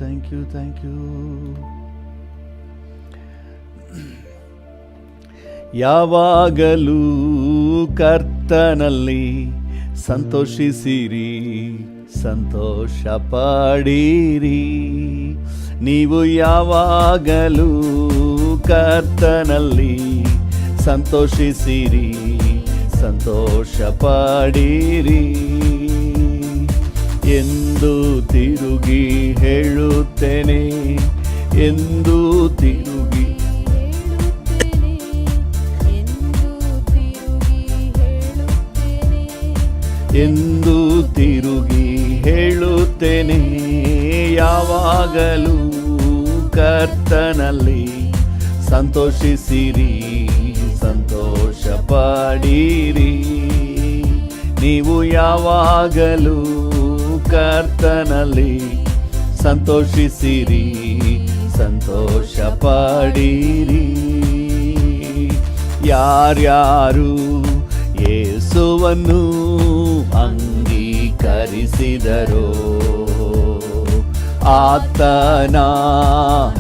Thank you. ಯಾವಾಗಲೂ ಕರ್ತನಲ್ಲಿ ಸಂತೋಷಿಸಿರಿ, ಸಂತೋಷ ಪಡಿರಿ. ನೀವು ಯಾವಾಗಲೂ ಕರ್ತನಲ್ಲಿ ಸಂತೋಷಿಸಿರಿ, ಸಂತೋಷ ಪಡಿರಿ ಎಂದು ತಿರುಗಿ ಹೇಳುತ್ತೇನೆ, ಎಂದು ತಿರುಗಿ ಎಂದು ತಿರುಗಿ ಹೇಳುತ್ತೇನೆ. ಯಾವಾಗಲೂ ಕರ್ತನಲ್ಲಿ ಸಂತೋಷಿಸಿರಿ, ಸಂತೋಷ ಪಡಿರಿ. ನೀವು ಯಾವಾಗಲೂ ಕರ್ತನಲ್ಲಿ ಸಂತೋಷಿಸಿರಿ, ಸಂತೋಷ ಪಡಿರಿ. ಯಾರ್ಯಾರು ಯೇಸುವನ್ನು ಅಂಗೀಕರಿಸಿದರೋ, ಆತನ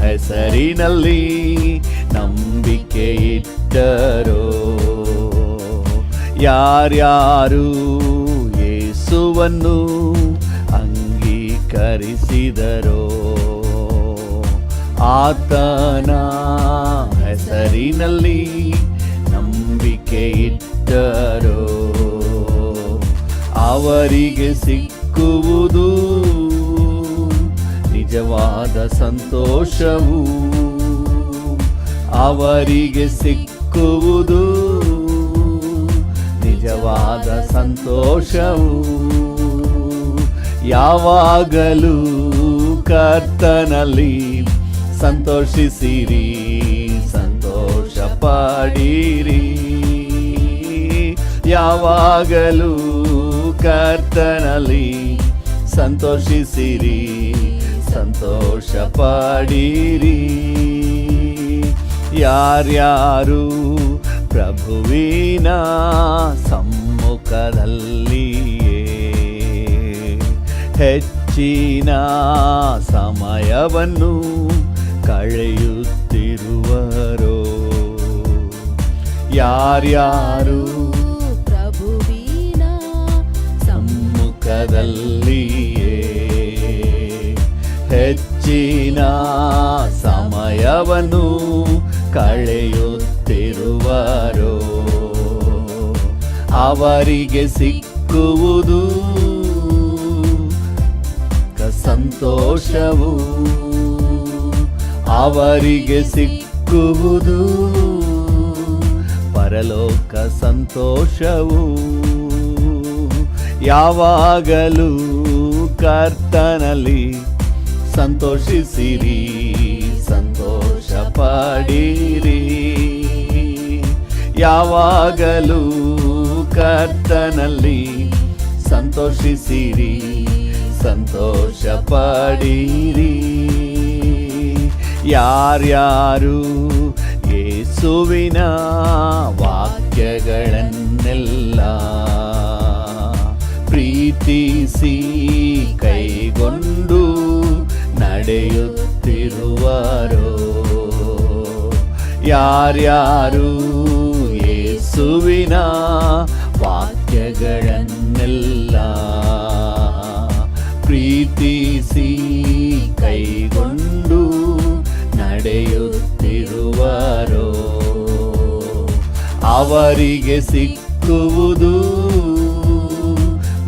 ಹೆಸರಿನಲ್ಲಿ ನಂಬಿಕೆ ಇಟ್ಟರೋ, ಯಾರ್ಯಾರು ಯೇಸುವನ್ನು ಅಂಗೀಕರಿಸಿದರೋ, ಆತನ ಹೆಸರಿನಲ್ಲಿ ನಂಬಿಕೆ ಇಟ್ಟರೋ, ಅವರಿಗೆ ಸಿಕ್ಕುವುದು ನಿಜವಾದ ಸಂತೋಷವು, ಅವರಿಗೆ ಸಿಕ್ಕುವುದು ನಿಜವಾದ ಸಂತೋಷವು. ಯಾವಾಗಲೂ ಕರ್ತನಲ್ಲಿ ಸಂತೋಷಿಸಿರಿ, ಸಂತೋಷ ಪಡಿರಿ. ಯಾವಾಗಲೂ ಕರ್ತನಲ್ಲಿ ಸಂತೋಷಿಸಿರಿ, ಸಂತೋಷ ಪಡಿರಿ. ಯಾರ್ಯಾರು ಪ್ರಭುವಿನ ಸಮ್ಮುಖದಲ್ಲಿಯೇ ಹೆಚ್ಚಿನ ಸಮಯವನ್ನು ಕಳೆಯುತ್ತಿರುವರೋ, ಯಾರ್ಯಾರು ಸಮ್ಮುಖದಲ್ಲಿಯೇ ಹೆಚ್ಚಿನ ಸಮಯವನ್ನು ಕಳೆಯುತ್ತಿರುವರೋ, ಅವರಿಗೆ ಸಿಕ್ಕುವುದು ಸಂತೋಷವು, ಅವರಿಗೆ ಸಿಕ್ಕುವುದು ಪರಲೋಕ ಸಂತೋಷವು. ಯಾವಾಗಲೂ ಕರ್ತನಲ್ಲಿ ಸಂತೋಷಿಸಿರಿ, ಸಂತೋಷ ಪಡಿರಿ. ಯಾವಾಗಲೂ ಕರ್ತನಲ್ಲಿ ಸಂತೋಷಿಸಿರಿ, ಸಂತೋಷ ಪಡಿರಿ. ಯಾರ್ಯಾರು ಯೇಸುವಿನ ವಾಕ್ಯಗಳನ್ನೆಲ್ಲ ಪ್ರೀತಿಸಿ ಕೈಗೊಂಡು ನಡೆಯುತ್ತಿರುವರೋ, ಯಾರ್ಯಾರು ಯೇಸುವಿನ ವಾಕ್ಯಗಳನ್ನೆಲ್ಲ ಪ್ರೀತಿಸಿ ಕೈಗೊಂಡು ನಡೆಯುತ್ತಿರುವರೋ, ಅವರಿಗೆ ಸಿಕ್ಕುವುದು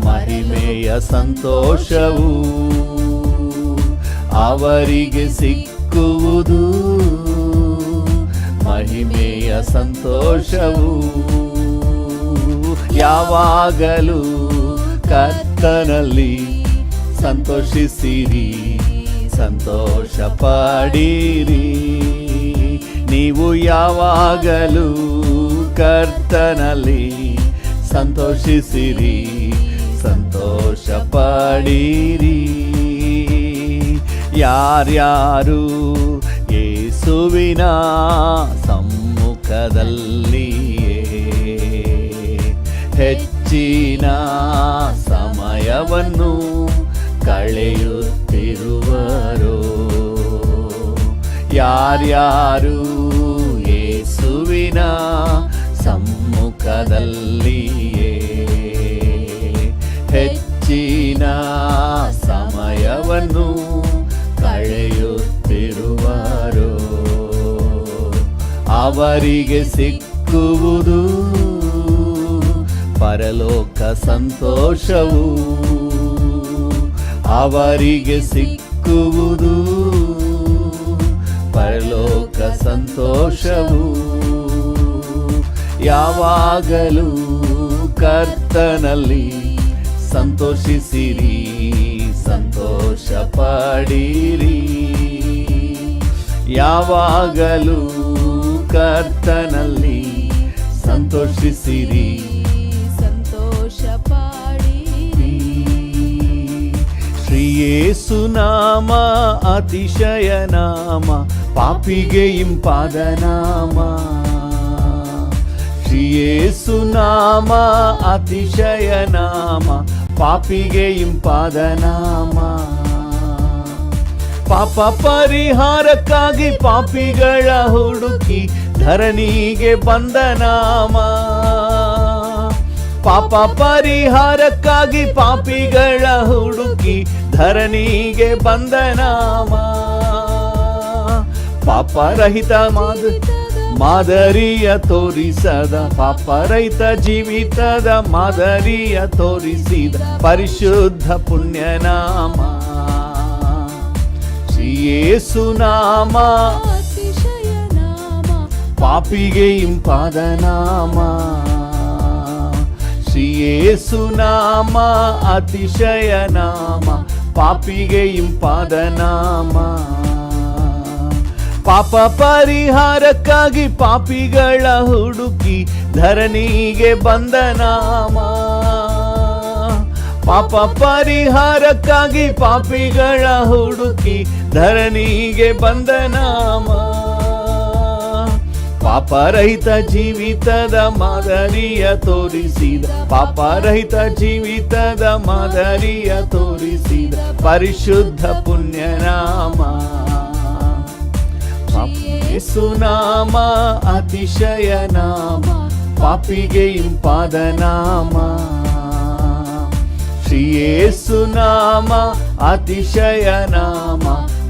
ಮಹಿಮೆಯ ಸಂತೋಷವು, ಅವರಿಗೆ ಸಿಕ್ಕುವುದು ಮಹಿಮೆಯ ಸಂತೋಷವು. ಯಾವಾಗಲೂ ಕರ್ತನಲ್ಲಿ ಸಂತೋಷಿಸಿರಿ, ಸಂತೋಷ ಪಡಿರಿ. ನೀವು ಯಾವಾಗಲೂ ಕರ್ತನಲ್ಲಿ ಸಂತೋಷಿಸಿರಿ, ಸಂತೋಷ ಪಡಿರಿ. ಯಾರ್ಯಾರು ಯೇಸುವಿನ ಸಮ್ಮುಖದಲ್ಲಿಯೇ ಹೆಚ್ಚಿನ ಸಮಯವನ್ನು ಕಳೆಯುತ್ತಿರುವರೋ. ಯಾರ್ಯಾರು ಯೇಸುವಿನ ಸಮ್ಮುಖದಲ್ಲಿಯೇ ಹೆಚ್ಚಿನ ಸಮಯವನ್ನು ಕಳೆಯುತ್ತಿರುವರೋ, ಅವರಿಗೆ ಸಿಕ್ಕುವುದು ಪರಲೋಕ ಸಂತೋಷವು. ಅವರಿಗೆ ಸಿಕ್ಕುವುದು ಪರಲೋಕ ಸಂತೋಷವು. ಯಾವಾಗಲೂ ಕರ್ತನಲ್ಲಿ ಸಂತೋಷಿಸಿರಿ, ಸಂತೋಷ ಪಡಿರಿ. ಯಾವಾಗಲೂ ಕರ್ತನಲ್ಲಿ ಸಂತೋಷಿಸಿರಿ, ಸಂತೋಷ ಪಡಿರಿ. ಶ್ರೀ ಯೇಸು ನಾಮ ಅತಿಶಯ ನಾಮ, ಪಾಪಿಗೆ ಇಂಪಾದ ನಾಮ. ಶ್ರೀ ಯೇಸು ನಾಮ ಅತಿಶಯ ನಾಮ, ಪಾಪಿಗೆ ಇಂಪಾದ ನಾಮ. ಪಾಪ ಪರಿಹಾರಕ್ಕಾಗಿ ಪಾಪಿಗಳ ಹುಡುಕಿ ಧರಣಿಗೆ ಬಂದ ನಾಮ. ಪಾಪ ಪರಿಹಾರಕ್ಕಾಗಿ ಪಾಪಿಗಳ ಹುಡುಕಿ ಧರಣಿಗೆ ಬಂದ ನಾಮ. ಪಾಪರಹಿತ ಮಾದರಿಯ ತೋರಿಸದ, ಪಾಪರಹಿತ ಜೀವಿತದ ಮಾದರಿಯ ತೋರಿಸಿದ ಪರಿಶುದ್ಧ ಪುಣ್ಯನಾಮ ಶ್ರೀ ಯೇಸು ನಾಮ. ಅತಿಶಯ ನಾಮ, ಪಾಪಿಗೆ ಇಂಪಾದ ನಾಮ. ಶ್ರೀ ಯೇಸು ನಾಮ ಅತಿಶಯ ನಾಮ, ಪಾಪಿಗೆ ಇಂಪಾದ ನಾಮ. ಪಾಪ ಪರಿಹಾರಕ್ಕಾಗಿ ಪಾಪಿಗಳ ಹುಡುಕಿ ಧರಣಿಗೆ ಬಂದ ನಾಮ. ಪಾಪ ಪರಿಹಾರಕ್ಕಾಗಿ ಪಾಪಿಗಳ ಹುಡುಕಿ ಧರಣಿಗೆ ಬಂದ ನಾಮ. ಪಾಪರಹಿತ ಜೀವಿತದ ಮಾದರಿಯ ತೋರಿಸಿದ, ಪಾಪರಹಿತ ಜೀವಿತದ ಮಾದರಿಯ ತೋರಿಸಿದ ಪರಿಶುದ್ಧ ಪುಣ್ಯನಾಮ ಯೇಸು ನಾಮ ಅತಿಶಯ ನಾಮ, ಪಾಪಿಗೆ ಇಂಪಾದ ನಾಮ. ಶ್ರೀ ಯೇಸು ನಾಮ ಅತಿಶಯ ನಾಮ,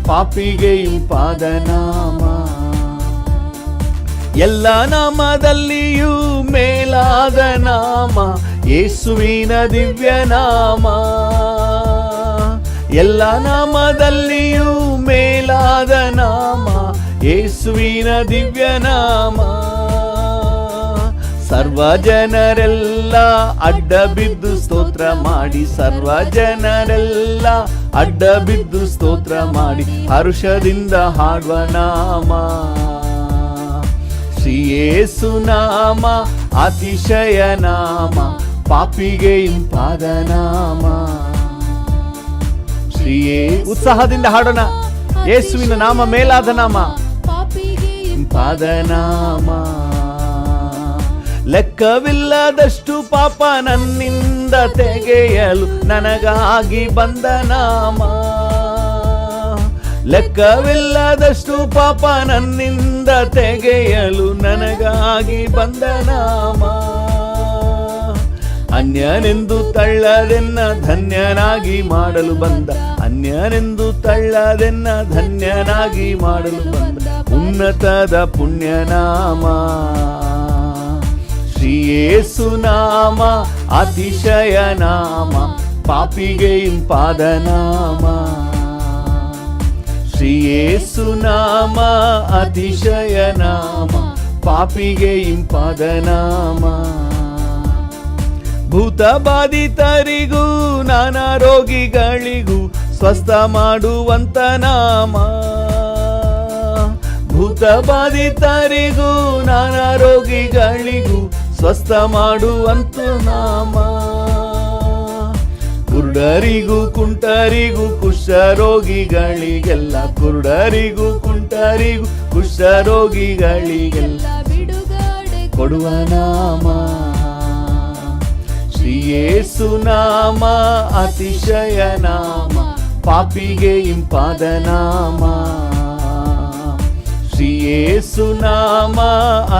ಪಾಪಿಗೆ ಇಂಪಾದ ನಾಮ. ಎಲ್ಲ ನಾಮದಲ್ಲಿಯೂ ಮೇಲಾದ ನಾಮ ಯೇಸುವಿನ ದಿವ್ಯ ನಾಮ. ಎಲ್ಲ ನಾಮದಲ್ಲಿಯೂ ಮೇಲಾದ ನಾಮ ಯೇಸುವಿನ ದಿವ್ಯ ನಾಮ. ಸರ್ವ ಜನರೆಲ್ಲ ಅಡ್ಡ ಬಿದ್ದು ಸ್ತೋತ್ರ ಮಾಡಿ, ಸರ್ವ ಜನರೆಲ್ಲ ಅಡ್ಡ ಬಿದ್ದು ಸ್ತೋತ್ರ ಮಾಡಿ ಹರುಷದಿಂದ ಹಾಡುವ ನಾಮ ಶ್ರೀ ಯೇಸು ನಾಮ ಅತಿಶಯ ನಾಮ, ಪಾಪಿಗೆ ಇಂಪಾದ ನಾಮ. ಶ್ರೀ ಉತ್ಸಾಹದಿಂದ ಹಾಡೋಣ. ಯೇಸುವಿನ ನಾಮ ಮೇಲಾದ ನಾಮ, ಪಾಪಿಗೆ ಇಂಪಾದ ನಾಮ. ಲೆಕ್ಕವಿಲ್ಲದಷ್ಟು ಪಾಪ ನನ್ನಿಂದ ತೆಗೆಯಲು ನನಗಾಗಿ ಬಂದ ನಾಮ. ಲೆಕ್ಕವಿಲ್ಲದಷ್ಟು ಪಾಪ ನನ್ನಿಂದ ತೆಗೆಯಲು ನನಗಾಗಿ ಬಂದ ನಾಮ. ಅನ್ಯನೆಂದು ತಳ್ಳದೆನ್ನ ಧನ್ಯನಾಗಿ ಮಾಡಲು ಬಂದ, ಅನ್ಯನೆಂದು ತಳ್ಳದೆನ್ನ ಧನ್ಯನಾಗಿ ಮಾಡಲು ಬಂದ ಉನ್ನತದ ಪುಣ್ಯನಾಮ ಶ್ರೀ ಯೇಸು ನಾಮ ಅತಿಶಯ ನಾಮ, ಪಾಪಿಗೆ ಇಂಪಾದ ನಾಮ. ಶ್ರೀ ಯೇಸು ನಾಮ ಅತಿಶಯ ನಾಮ, ಪಾಪಿಗೆ ಇಂಪಾದ ನಾಮ. ಭೂತ ಬಾಧಿತರಿಗೂ ನಾನಾ ರೋಗಿಗಳಿಗೂ ಸ್ವಸ್ಥ ಮಾಡುವಂತ ನಾಮ. ಭೂತ ಬಾಧಿತರಿಗೂ ನಾನಾ ರೋಗಿಗಳಿಗೂ ಸ್ವಸ್ಥ ಮಾಡುವಂತ ನಾಮ. ಕುರುಡರಿಗೂ ಕುಂಟರಿಗೂ ಕುಷ್ಠರೋಗಿಗಳಿಗೆಲ್ಲ, ಕುರುಡರಿಗೂ ಕುಂಟರಿಗೂ ಕುಷ್ಠರೋಗಿಗಳಿಗೆಲ್ಲ ಬಿಡುಗಡೆ ಕೊಡುವ ನಾಮ ಶ್ರೀ ಯೇಸು ನಾಮ ಅತಿಶಯ ನಾಮ, ಪಾಪಿಗೆ ಇಂಪಾದ ನಾಮ. ಶ್ರೀ ಯೇಸು ನಾಮ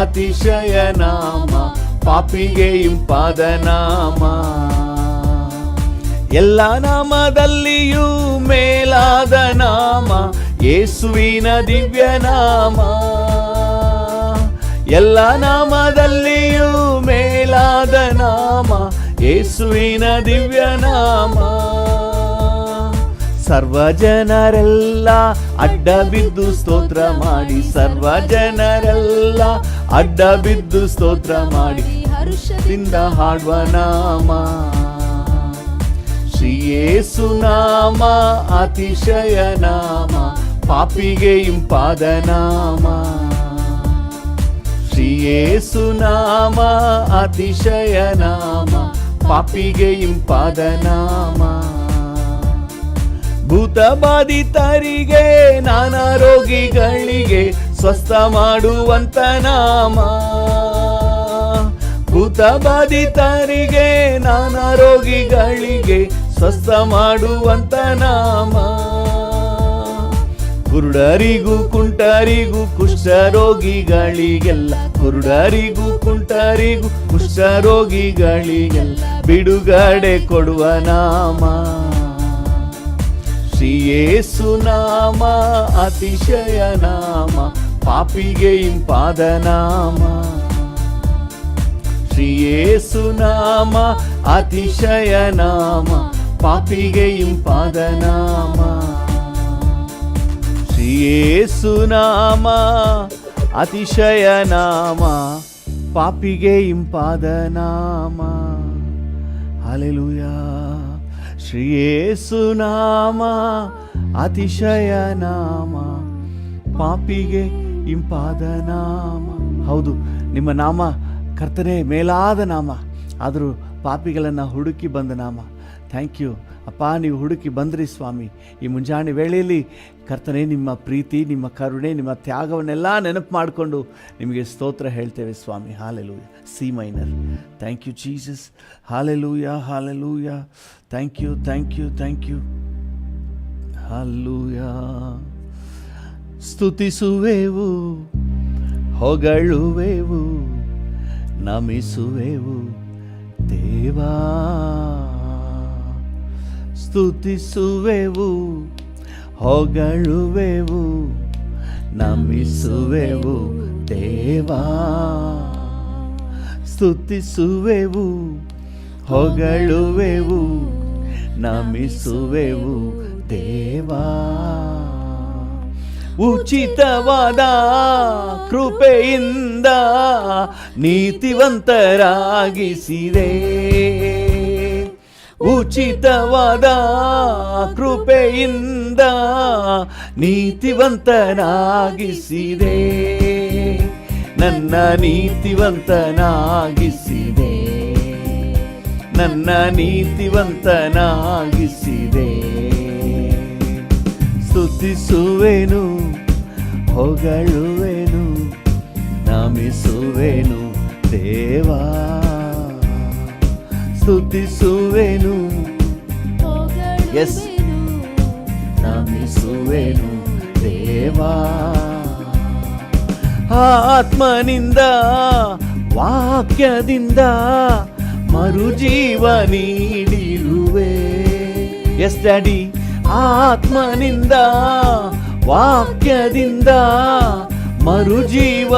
ಅತಿಶಯ ನಾಮ, ಪಾಪಿಗೆ ಇಂಪಾದ ನಾಮ. ಎಲ್ಲ ನಾಮದಲ್ಲಿಯೂ ಮೇಲಾದ ನಾಮ ಯೇಸುವಿನ ದಿವ್ಯ ನಾಮ. ಎಲ್ಲ ನಾಮದಲ್ಲಿಯೂ ಮೇಲಾದ ನಾಮ ಯೇಸುವಿನ ದಿವ್ಯ ನಾಮ. ಸರ್ವ ಜನರೆಲ್ಲ ಅಡ್ಡ ಬಿದ್ದು ಸ್ತೋತ್ರ ಮಾಡಿ, ಸರ್ವ ಜನರೆಲ್ಲ ಅಡ್ಡ ಬಿದ್ದು ಸ್ತೋತ್ರ ಮಾಡಿ ಹರ್ಷದಿಂದ ಹಾಡುವ ನಾಮ. ಶ್ರೀ ಯೇಸು ನಾಮ ಅತಿಶಯ ನಾಮ, ಪಾಪಿಗೆ ಇಂಪಾದ ನಾಮ. ಶ್ರೀ ಯೇಸು ನಾಮ ಅತಿಶಯ ನಾಮ, ಪಾಪಿಗೆ ಇಂಪಾದ ನಾಮ. ಭೂತ ಬಾಧಿತರಿಗೆ ನಾನಾ ರೋಗಿಗಳಿಗೆ ಸ್ವಸ್ಥ ಮಾಡುವಂತ ನಾಮ. ಭೂತ ಬಾಧಿತರಿಗೆ ನಾನಾ ರೋಗಿಗಳಿಗೆ ಸ್ವಸ್ಥ ಮಾಡುವಂತ ನಾಮ. ಕುರುಡರಿಗೂ ಕುಂಟರಿಗೂ ಕುಷ್ಠರೋಗಿಗಳಿಗೆಲ್ಲ, ಕುರುಡರಿಗೂ ಕುಂಟರಿಗೂ ಕುಷ್ಠರೋಗಿಗಳಿಗೆಲ್ಲ ಬಿಡುಗಡೆ ಕೊಡುವ ನಾಮ. ಶ್ರೀ ಯೇಸು ನಾಮ ಅತಿಶಯ ನಾಮ, ಪಾಪಿಗೆ ಇಂಪಾದ ನಾಮ. ಶ್ರೀ ಯೇಸು ನಾಮ ಅತಿಶಯ ನಾಮ, ಪಾಪಿಗೆ ಇಂಪಾದ ನಾಮ. ಶ್ರೀ ಯೇಸು ನಾಮ ಅತಿಶಯ ನಾಮ, ಪಾಪಿಗೆ ಇಂಪಾದ ನಾಮ. ಹಲ್ಲೆಲೂಯಾ. ಶ್ರೀ ಯೇಸು ನಾಮ ಅತಿಶಯ ನಾಮ, ಪಾಪಿಗೆ ಇಂಪಾದ ನಾಮ. ಹೌದು, ನಿಮ್ಮ ನಾಮ ಕರ್ತನೇ ಮೇಲಾದ ನಾಮ, ಆದರೂ ಪಾಪಿಗಳನ್ನು ಹುಡುಕಿ ಬಂದ ನಾಮ. ಥ್ಯಾಂಕ್ ಯು ಅಪ್ಪ, ನೀವು ಹುಡುಕಿ ಬಂದ್ರಿ ಸ್ವಾಮಿ. ಈ ಮುಂಜಾನೆ ವೇಳೆಯಲ್ಲಿ ಕರ್ತನೇ ನಿಮ್ಮ ಪ್ರೀತಿ, ನಿಮ್ಮ ಕರುಣೆ, ನಿಮ್ಮ ತ್ಯಾಗವನ್ನೆಲ್ಲ ನೆನಪು ಮಾಡಿಕೊಂಡು ನಿಮಗೆ ಸ್ತೋತ್ರ ಹೇಳ್ತೇವೆ ಸ್ವಾಮಿ. Hallelujah. C minor. Thank you Jesus. Hallelujah, hallelujah. Thank you, thank you, thank you. Hallelujah. ಸ್ತುತಿಸುವೆವು, ಹೊಗಳುವೆವು, ನಮಿಸುವೆವು ದೇವಾ. ಸ್ತುತಿಸುವೆವು, ಹೊಗಳುವೆವು, ನಮಿಸುವೆವು ದೇವಾ. ಸ್ತುತಿಸುವೆವು, ಹೊಗಳುವೆವು, ನಮಿಸುವೆವು ದೇವಾ. ಉಚಿತವಾದ ಕೃಪೆಯಿಂದ ನೀತಿವಂತರಾಗಿಸಿದೆ. ಉಚಿತವಾದ ಕೃಪೆಯಿಂದ ನೀತಿವಂತನಾಗಿಸಿದೆ. ನನ್ನ ನೀತಿವಂತನಾಗಿಸಿದೆ, ನನ್ನ ನೀತಿವಂತನಾಗಿಸಿದೆ. ಸ್ತುತಿಸುವೆನು, ಹೊಗಳುವೆನು, ನಮಿಸುವೆನು ದೇವಾ. ಸ್ತುತಿಸುವೆನು, ಎಸ್, ನಮಿಸುವೆನು ದೇವಾ. ಆತ್ಮನಿಂದ ವಾಕ್ಯದಿಂದ ಮರುಜೀವ ನೀಡಿರುವೆ. Yes daddy. ಆತ್ಮನಿಂದ ವಾಕ್ಯದಿಂದ ಮರುಜೀವ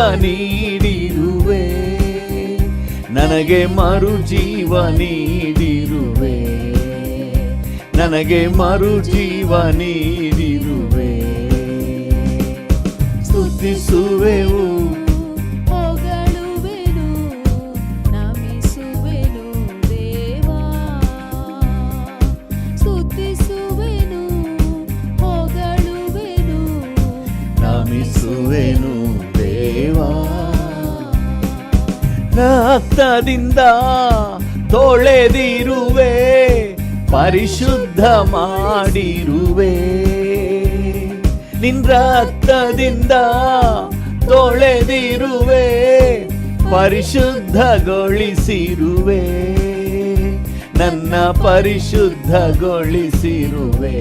ನನ್ನ ಪರಿಶುದ್ಧಗೊಳಿಸಿರುವೆ.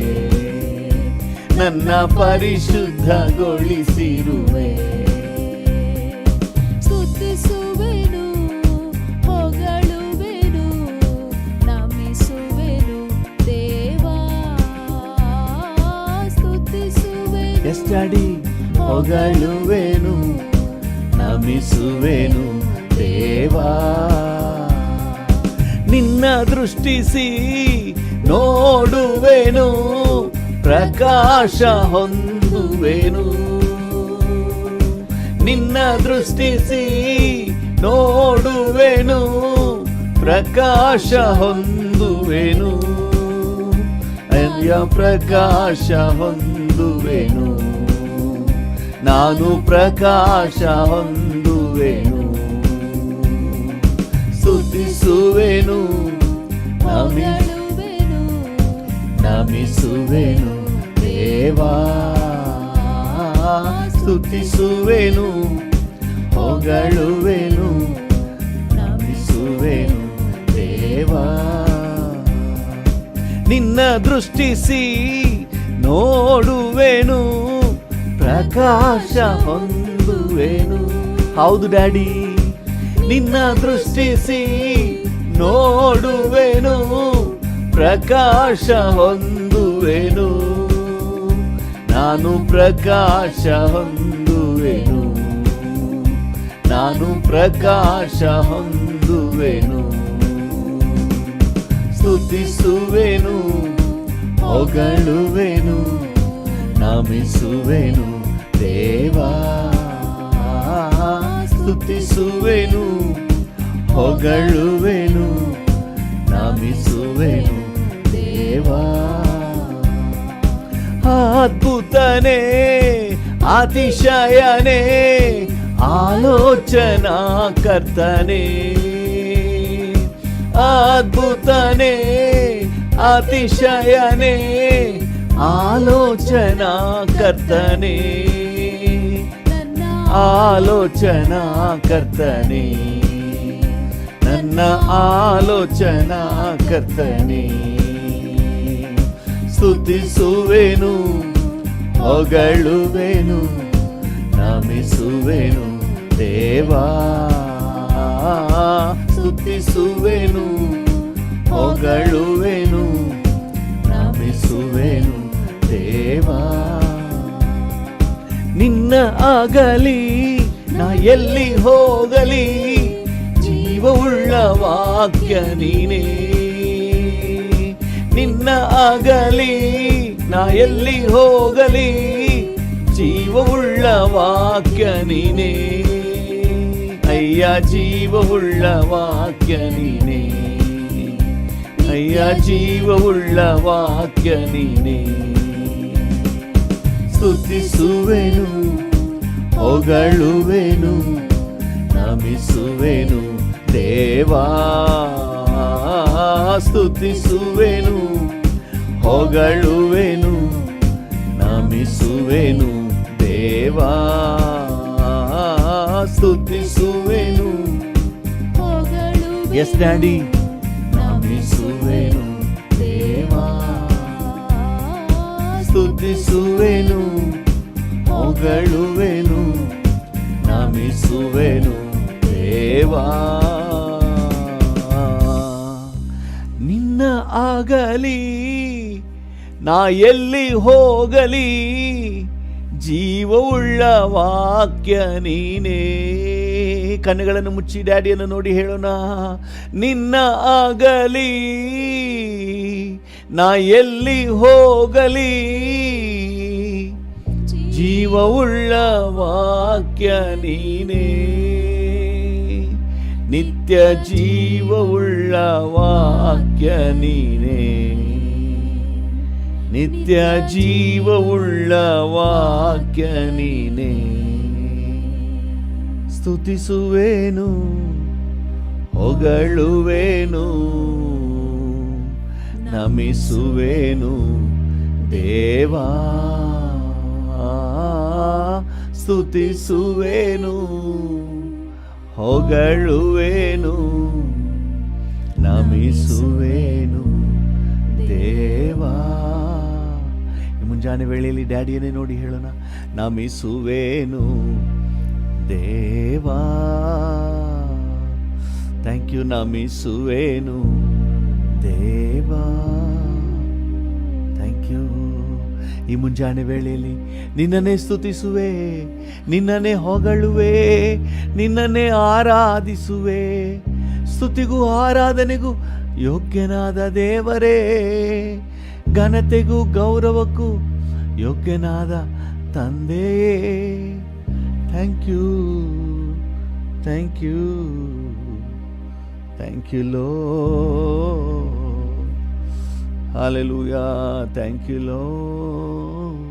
ನನ್ನ ಪರಿಶುದ್ಧಗೊಳಿಸಿರುವೆ. ಸ್ತುತಿಸುವೆನು, ಹೊಗಳುವೆನು, ನಮಿಸುವೆನು ದೇವಾ. ಸ್ತುತಿಸುವೆನು, ಎಸ್ ಡ್ಯಾಡಿ, ಹೊಗಳುವೆನು, ನಮಿಸುವೆನು ದೇವಾ. ನಿನ್ನ ದೃಷ್ಟಿಸಿ ನೋಡುವೆನು, ಪ್ರಕಾಶ ಹೊಂದುವೆನು. ನಿನ್ನ ದೃಷ್ಟಿಸಿ ನೋಡುವೆನು, ಪ್ರಕಾಶ ಹೊಂದುವೆನು. ಪ್ರಕಾಶ ಹೊಂದುವೆನು, ನಾನು ಪ್ರಕಾಶ ಹೊಂದುವೆನು. ಸ್ತುತಿಸುವೆನು, ಹೊಗಳುವೆನು, ನಮಿಸುವೆನು ದೇವಾ. ಸ್ತುತಿಸುವೆನು, ಹೊಗಳುವೆನು, ನಮಿಸುವೆನು ದೇವಾ. ನಿನ್ನ ದೃಷ್ಟಿಸಿ ನೋಡುವೆನು, ಪ್ರಕಾಶ ಹೊಂದುವೆನು. ಹೌದು ಡ್ಯಾಡಿ, ನಿನ್ನ ದೃಷ್ಟಿಸಿ ನೋಡುವೆನು, ಪ್ರಕಾಶ ಹೊಂದುವೆನು. ನಾನು ಪ್ರಕಾಶ ಹೊಂದುವೆನು, ನಾನು ಪ್ರಕಾಶ ಹೊಂದುವೆನು. ಸ್ತುತಿಸುವೆನು, ಹೊಗಳುವೆನು, ನಮಿಸುವೆನು ದೇವಾ. ಸ್ತುತಿಸುವೆನು, ಹೊಗಳುವೆನು, ನಮಿಸುವೆನು ದೇವಾ. ಅದ್ಭುತನೇ, ಅತಿಶಯನೇ, ಆಲೋಚನಾ ಕರ್ತನೇ. ಅದ್ಭುತನೇ, ಅತಿಶಯನೇ, ಆಲೋಚನಾ ಕರ್ತನೇ. ನನ್ನ ಆಲೋಚನಾ ಕರ್ತನೇ, ನನ್ನ ಆಲೋಚನಾ ಕರ್ತನೇ. ಸ್ತುತಿಸುವೆನು, ಹೊಗಳುವೆನು, ನಮಿಸುವೆನು ದೇವಾ. ಸ್ತುತಿಸುವೆನು, ಹೊಗಳುವೆನು, ನಮಿಸುವೆನು ದೇವಾ. ನಿನ್ನ ಆಗಲಿ ನಾ ಎಲ್ಲಿ ಹೋಗಲಿ, ಜೀವವುಳ್ಳ ವಾಕ್ಯ ನೀನೇ. ನಿನ್ನ ಆಗಲಿ ನಾ ಎಲ್ಲಿ ಹೋಗಲಿ, ಜೀವವುಳ್ಳ ವಾಕ್ಯ ನೀನೇ. ಅಯ್ಯ ಜೀವವುಳ್ಳ ವಾಕ್ಯ ನೀನೇ, ಅಯ್ಯ ಜೀವವುಳ್ಳ ವಾಕ್ಯ ನೀನೇ. ಸ್ತುತಿಸುವೆನು, ಹೊಗಳುವೆನು, ನಮಿಸುವೆನು ದೇವಾ. ಸ್ತುತಿಸುವೆನು, ಹೊಗಳುವೆನು, ನಮಿಸುವೆನು ದೇವಾ. ಸ್ತುತಿಸುವೆನು, ಹೊಗಳುವೆನು, ಎಸ್ ಡ್ಯಾಡಿ, ನಮಿಸುವೆನು ದೇವಾ. ಸ್ತುತಿಸುವೆನು, ಹೊಗಳುವೆನು, ನಮಿಸುವೆನು ದೇವಾ. ನಿನ್ನ ಆಗಲಿ ನಾ ಎಲ್ಲಿ ಹೋಗಲಿ, ಜೀವವುಳ್ಳ ವಾಕ್ಯ ನೀನೇ. ಕಣ್ಣುಗಳನ್ನು ಮುಚ್ಚಿ ಡ್ಯಾಡಿಯನ್ನು ನೋಡಿ ಹೇಳೋಣ. ನಿನ್ನ ಆಗಲಿ ನಾ ಎಲ್ಲಿ ಹೋಗಲಿ, ಜೀವವುಳ್ಳ ವಾಕ್ಯ ನೀನೇ. ನಿತ್ಯ ಜೀವವುಳ್ಳ ವಾಕ್ಯ ನೀನೇ, ನಿತ್ಯ ಜೀವವುಳ್ಳ ವಾಕ್ಯ ನೀನೇ. ಸ್ತುತಿಸುವೆನು, ಹೊಗಳುವೆನು, ನಮಿಸುವೆನು ದೇವಾ. ಸ್ತುತಿಸುವೆನು, ಹೊಗಳುವೆನು, ನಮಿಸುವೆನು ದೇವಾ. ಈ ಮುಂಜಾನೆ ವೇಳೆಯಲ್ಲಿ ಡ್ಯಾಡಿಯನ್ನೇ ನೋಡಿ ಹೇಳೋಣ, ನಮಿಸುವೇನು ದೇವಾ, ಥ್ಯಾಂಕ್ ಯು, ನಮಿಸುವೇನು ದೇವಾ, ಥ್ಯಾಂಕ್ ಯು. ಈ ಮುಂಜಾನೆ ವೇಳೆಯಲ್ಲಿ ನಿನ್ನನ್ನೇ ಸ್ತುತಿಸುವೆ, ನಿನ್ನನ್ನೇ ಹೊಗಳುವೆ, ನಿನ್ನನ್ನೇ ಆರಾಧಿಸುವೆ. ಸ್ತುತಿಗೂ ಆರಾಧನೆಗೂ ಯೋಗ್ಯನಾದ ದೇವರೇ, ಘನತೆಗೂ ಗೌರವಕ್ಕೂ ಯೋಗ್ಯನಾದ ತಂದೆಯೇ. Thank you, thank you, thank you Lord. Hallelujah, thank you Lord.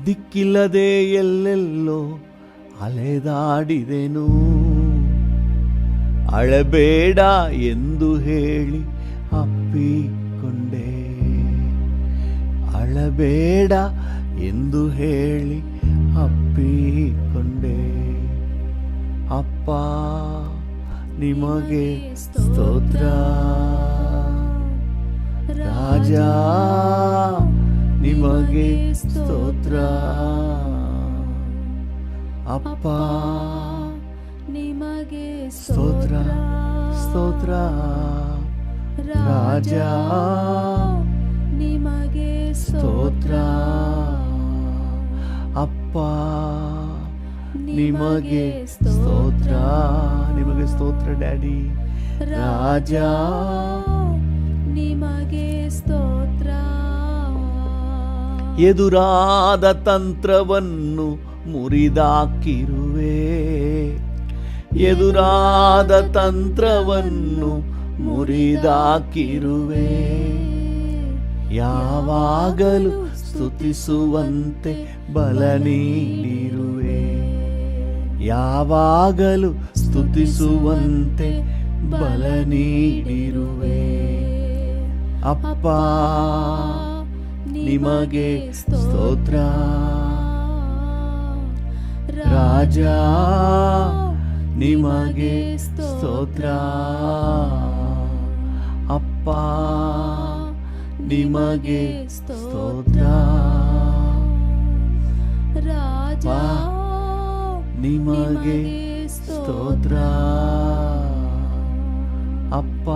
ದಿಕ್ಕಿಲ್ಲದೆ ಎಲ್ಲೆಲ್ಲೋ ಅಲೆದಾಡಿದೆನು, ಅಳಬೇಡ ಎಂದು ಹೇಳಿ ಅಪ್ಪಿಕೊಂಡೆ, ಅಳಬೇಡ ಎಂದು ಹೇಳಿ ಅಪ್ಪಿಕೊಂಡೆ. ಅಪ್ಪ ನಿಮಗೆ ಸ್ತೋತ್ರ, ರಾಜ ನಿಮಗೆ ಸ್ತೋತ್ರ. ಅಪ್ಪ ನಿಮಗೆ ಸ್ತೋತ್ರ, ಸ್ತೋತ್ರ. ರಾಜ ನಿಮಗೆ ಸ್ತೋತ್ರ. ಅಪ್ಪ ನಿಮಗೆ ಸ್ತೋತ್ರ, ನಿಮಗೆ ಸ್ತೋತ್ರ ಡ್ಯಾಡಿ. ರಾಜ ನಿಮಗೆ ಸ್ತೋತ್ರ. ಎದುರಾದ ತಂತ್ರವನ್ನು ಮುರಿದಾಕಿರುವೆ, ಎದುರಾದ ತಂತ್ರವನ್ನು ಮುರಿದಾಕಿರುವೆ. ಯಾವಾಗಲೂ ಸ್ತುತಿಸುವಂತೆ ಬಲ ನೀಡಿರುವೆ, ಯಾವಾಗಲೂ ಸ್ತುತಿಸುವಂತೆ ಬಲ ನೀಡಿರುವೆ. ಅಪ್ಪ ನಿಮಗೆ ಸ್ತೋತ್ರ, ರಾಜ ನಿಮಗೆ ಸ್ತೋತ್ರ. ಅಪ್ಪ ನಿಮಗೆ ಸ್ತೋತ್ರ, ರಾಜ ನಿಮಗೆ ಸ್ತೋತ್ರ. ಅಪ್ಪ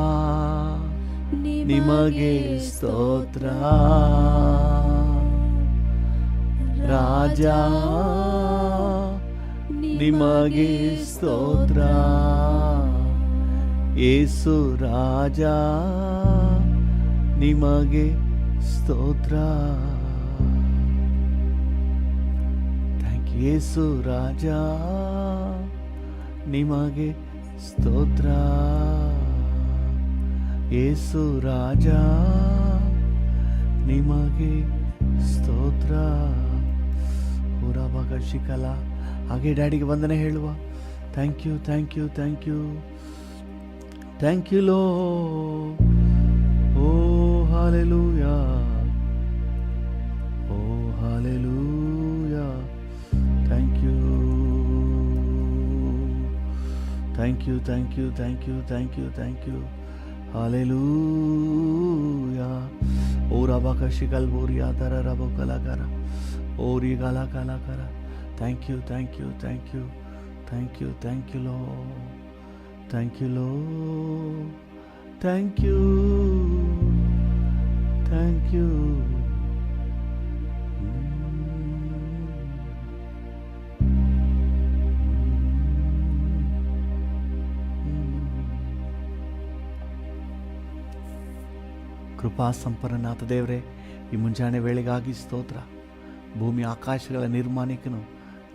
ನಿಮಗೆ ಸ್ತೋತ್ರ. ರಾಜ ನಿಮಗೆ ಸ್ತೋತ್ರ. ಯೇಸು ರಾಜ ನಿಮಗೆ ಸ್ತೋತ್ರ. ಥ್ಯಾಂಕ್ ಯು ಯೇಸು ರಾಜ ನಿಮಗೆ ಸ್ತೋತ್ರ. ಯೇಸು ರಾಜ ನಿಮಗೆ ಸ್ತೋತ್ರ. ಪೂರಭಗ ಶಿಕಲ. ಹಾಗೆ ಡ್ಯಾಡಿಗೆ ವಂದನೆ ಹೇಳುವ. Thank you, thank you, thank you, thank you ಲೋ. Oh hallelujah, oh hallelujah. Thank you, thank you, thank you, thank you, thank you, thank you. Hallelujah. Oh ರಬಕ ಶಿಕಲ್ ಬೋರಿಯಾ ತರ ರಬೋ ಕಲಾಕಾರ ಓರಿ ಗಾಲ ಕಲಾಕಾರ. Thank you, thank you, thank you, thank you, thank you ಲೋ, ಥ್ಯಾಂಕ್ ಯು ಲೋ, ಥ್ಯಾಂಕ್ ಯು, ಥ್ಯಾಂಕ್ ಯು. ಕೃಪಾ ಸಂಪನ್ನನಾಥ ದೇವರೇ, ಈ ಮುಂಜಾನೆ ವೇಳೆಗಾಗಿ ಸ್ತೋತ್ರ. ಭೂಮಿ ಆಕಾಶಗಳ ನಿರ್ಮಾಣಿಕನು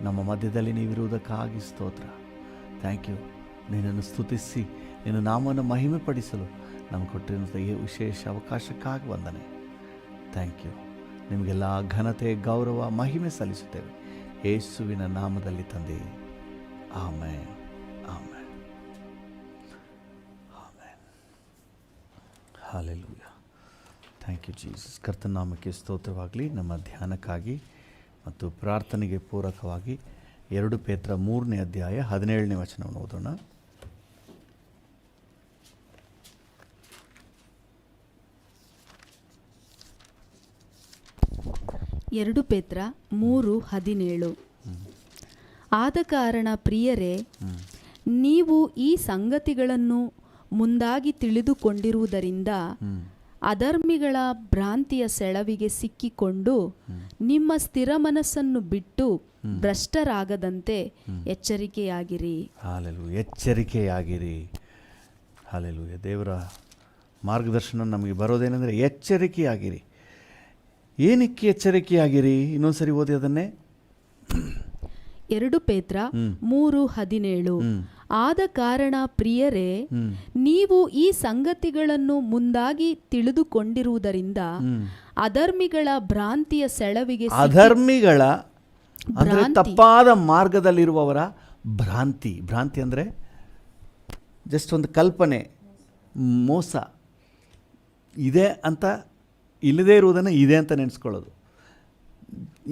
ನಮ್ಮ ಮಧ್ಯದಲ್ಲಿ ನೀವಿರುವುದಕ್ಕಾಗಿ ಸ್ತೋತ್ರ. Thank you. ನಿನ್ನನ್ನು ಸ್ತುತಿಸಿ ನಿನ್ನ ನಾಮವನ್ನು ಮಹಿಮೆ ಪಡಿಸಲು ನಮಗೆ ಕೊಟ್ಟಿರುವಂಥ ಈ ವಿಶೇಷ ಅವಕಾಶಕ್ಕಾಗಿ ವಂದನೆ. Thank you. ನಿಮಗೆಲ್ಲ ಘನತೆ, ಗೌರವ, ಮಹಿಮೆ ಸಲ್ಲಿಸುತ್ತೇವೆ ಯೇಸುವಿನ ನಾಮದಲ್ಲಿ ತಂದೆ. Amen, amen, amen. Hallelujah. Thank you Jesus. ಕರ್ತನ ನಾಮಕ್ಕೆ ಸ್ತೋತ್ರವಾಗಲಿ. ನಮ್ಮ ಧ್ಯಾನಕ್ಕಾಗಿ ಮತ್ತು ಪ್ರಾರ್ಥನೆಗೆ ಪೂರಕವಾಗಿ 2 ಪೇತ್ರ 3ನೇ ಅಧ್ಯಾಯ 17ನೇ ವಚನವನ್ನು ಓದೋಣ. 2 ಪೇತ್ರ 3:17. ಆದ ಕಾರಣ ಪ್ರಿಯರೇ, ನೀವು ಈ ಸಂಗತಿಗಳನ್ನು ಮುಂದಾಗಿ ತಿಳಿದುಕೊಂಡಿರುವುದರಿಂದ ಅಧರ್ಮಿಗಳ ಭ್ರಾಂತಿಯ ಸೆಳವಿಗೆ ಸಿಕ್ಕಿಕೊಂಡು ನಿಮ್ಮ ಸ್ಥಿರ ಮನಸ್ಸನ್ನು ಬಿಟ್ಟು ಭ್ರಷ್ಟರಾಗದಂತೆ ಎಚ್ಚರಿಕೆಯಾಗಿರಿ. ಹಾಲೆಲೂಯ, ಎಚ್ಚರಿಕೆಯಾಗಿರಿ. ಹಾಲೆಲೂಯ. ದೇವರ ಮಾರ್ಗದರ್ಶನ ನಮಗೆ ಬರೋದೇನೆಂದರೆ ಎಚ್ಚರಿಕೆಯಾಗಿರಿ. ಏನಕ್ಕೆ ಎಚ್ಚರಿಕೆಯಾಗಿರಿ? ಇನ್ನೊಂದ್ಸರಿ ಓದಿ ಅದನ್ನೇ. 2 ಪೇತ್ರ 3:17. ಆದ ಕಾರಣ ಪ್ರಿಯರೇ, ನೀವು ಈ ಸಂಗತಿಗಳನ್ನು ಮುಂದಾಗಿ ತಿಳಿದುಕೊಂಡಿರುವುದರಿಂದ ಅಧರ್ಮಿಗಳ ಭ್ರಾಂತಿಯ ಸೆಳವಿಗೆ ಅಧರ್ಮಿಗಳ ಅಂದರೆ ತಪ್ಪಾದ ಮಾರ್ಗದಲ್ಲಿರುವವರ ಭ್ರಾಂತಿ. ಭ್ರಾಂತಿ ಅಂದರೆ ಜಸ್ಟ್ ಒಂದು ಕಲ್ಪನೆ, ಮೋಸ ಇದೆ ಅಂತ ಇಲ್ಲದೇ ಇರುವುದನ್ನು ಇದೆ ಅಂತ ನೆನೆಸ್ಕೊಳ್ಳೋದು,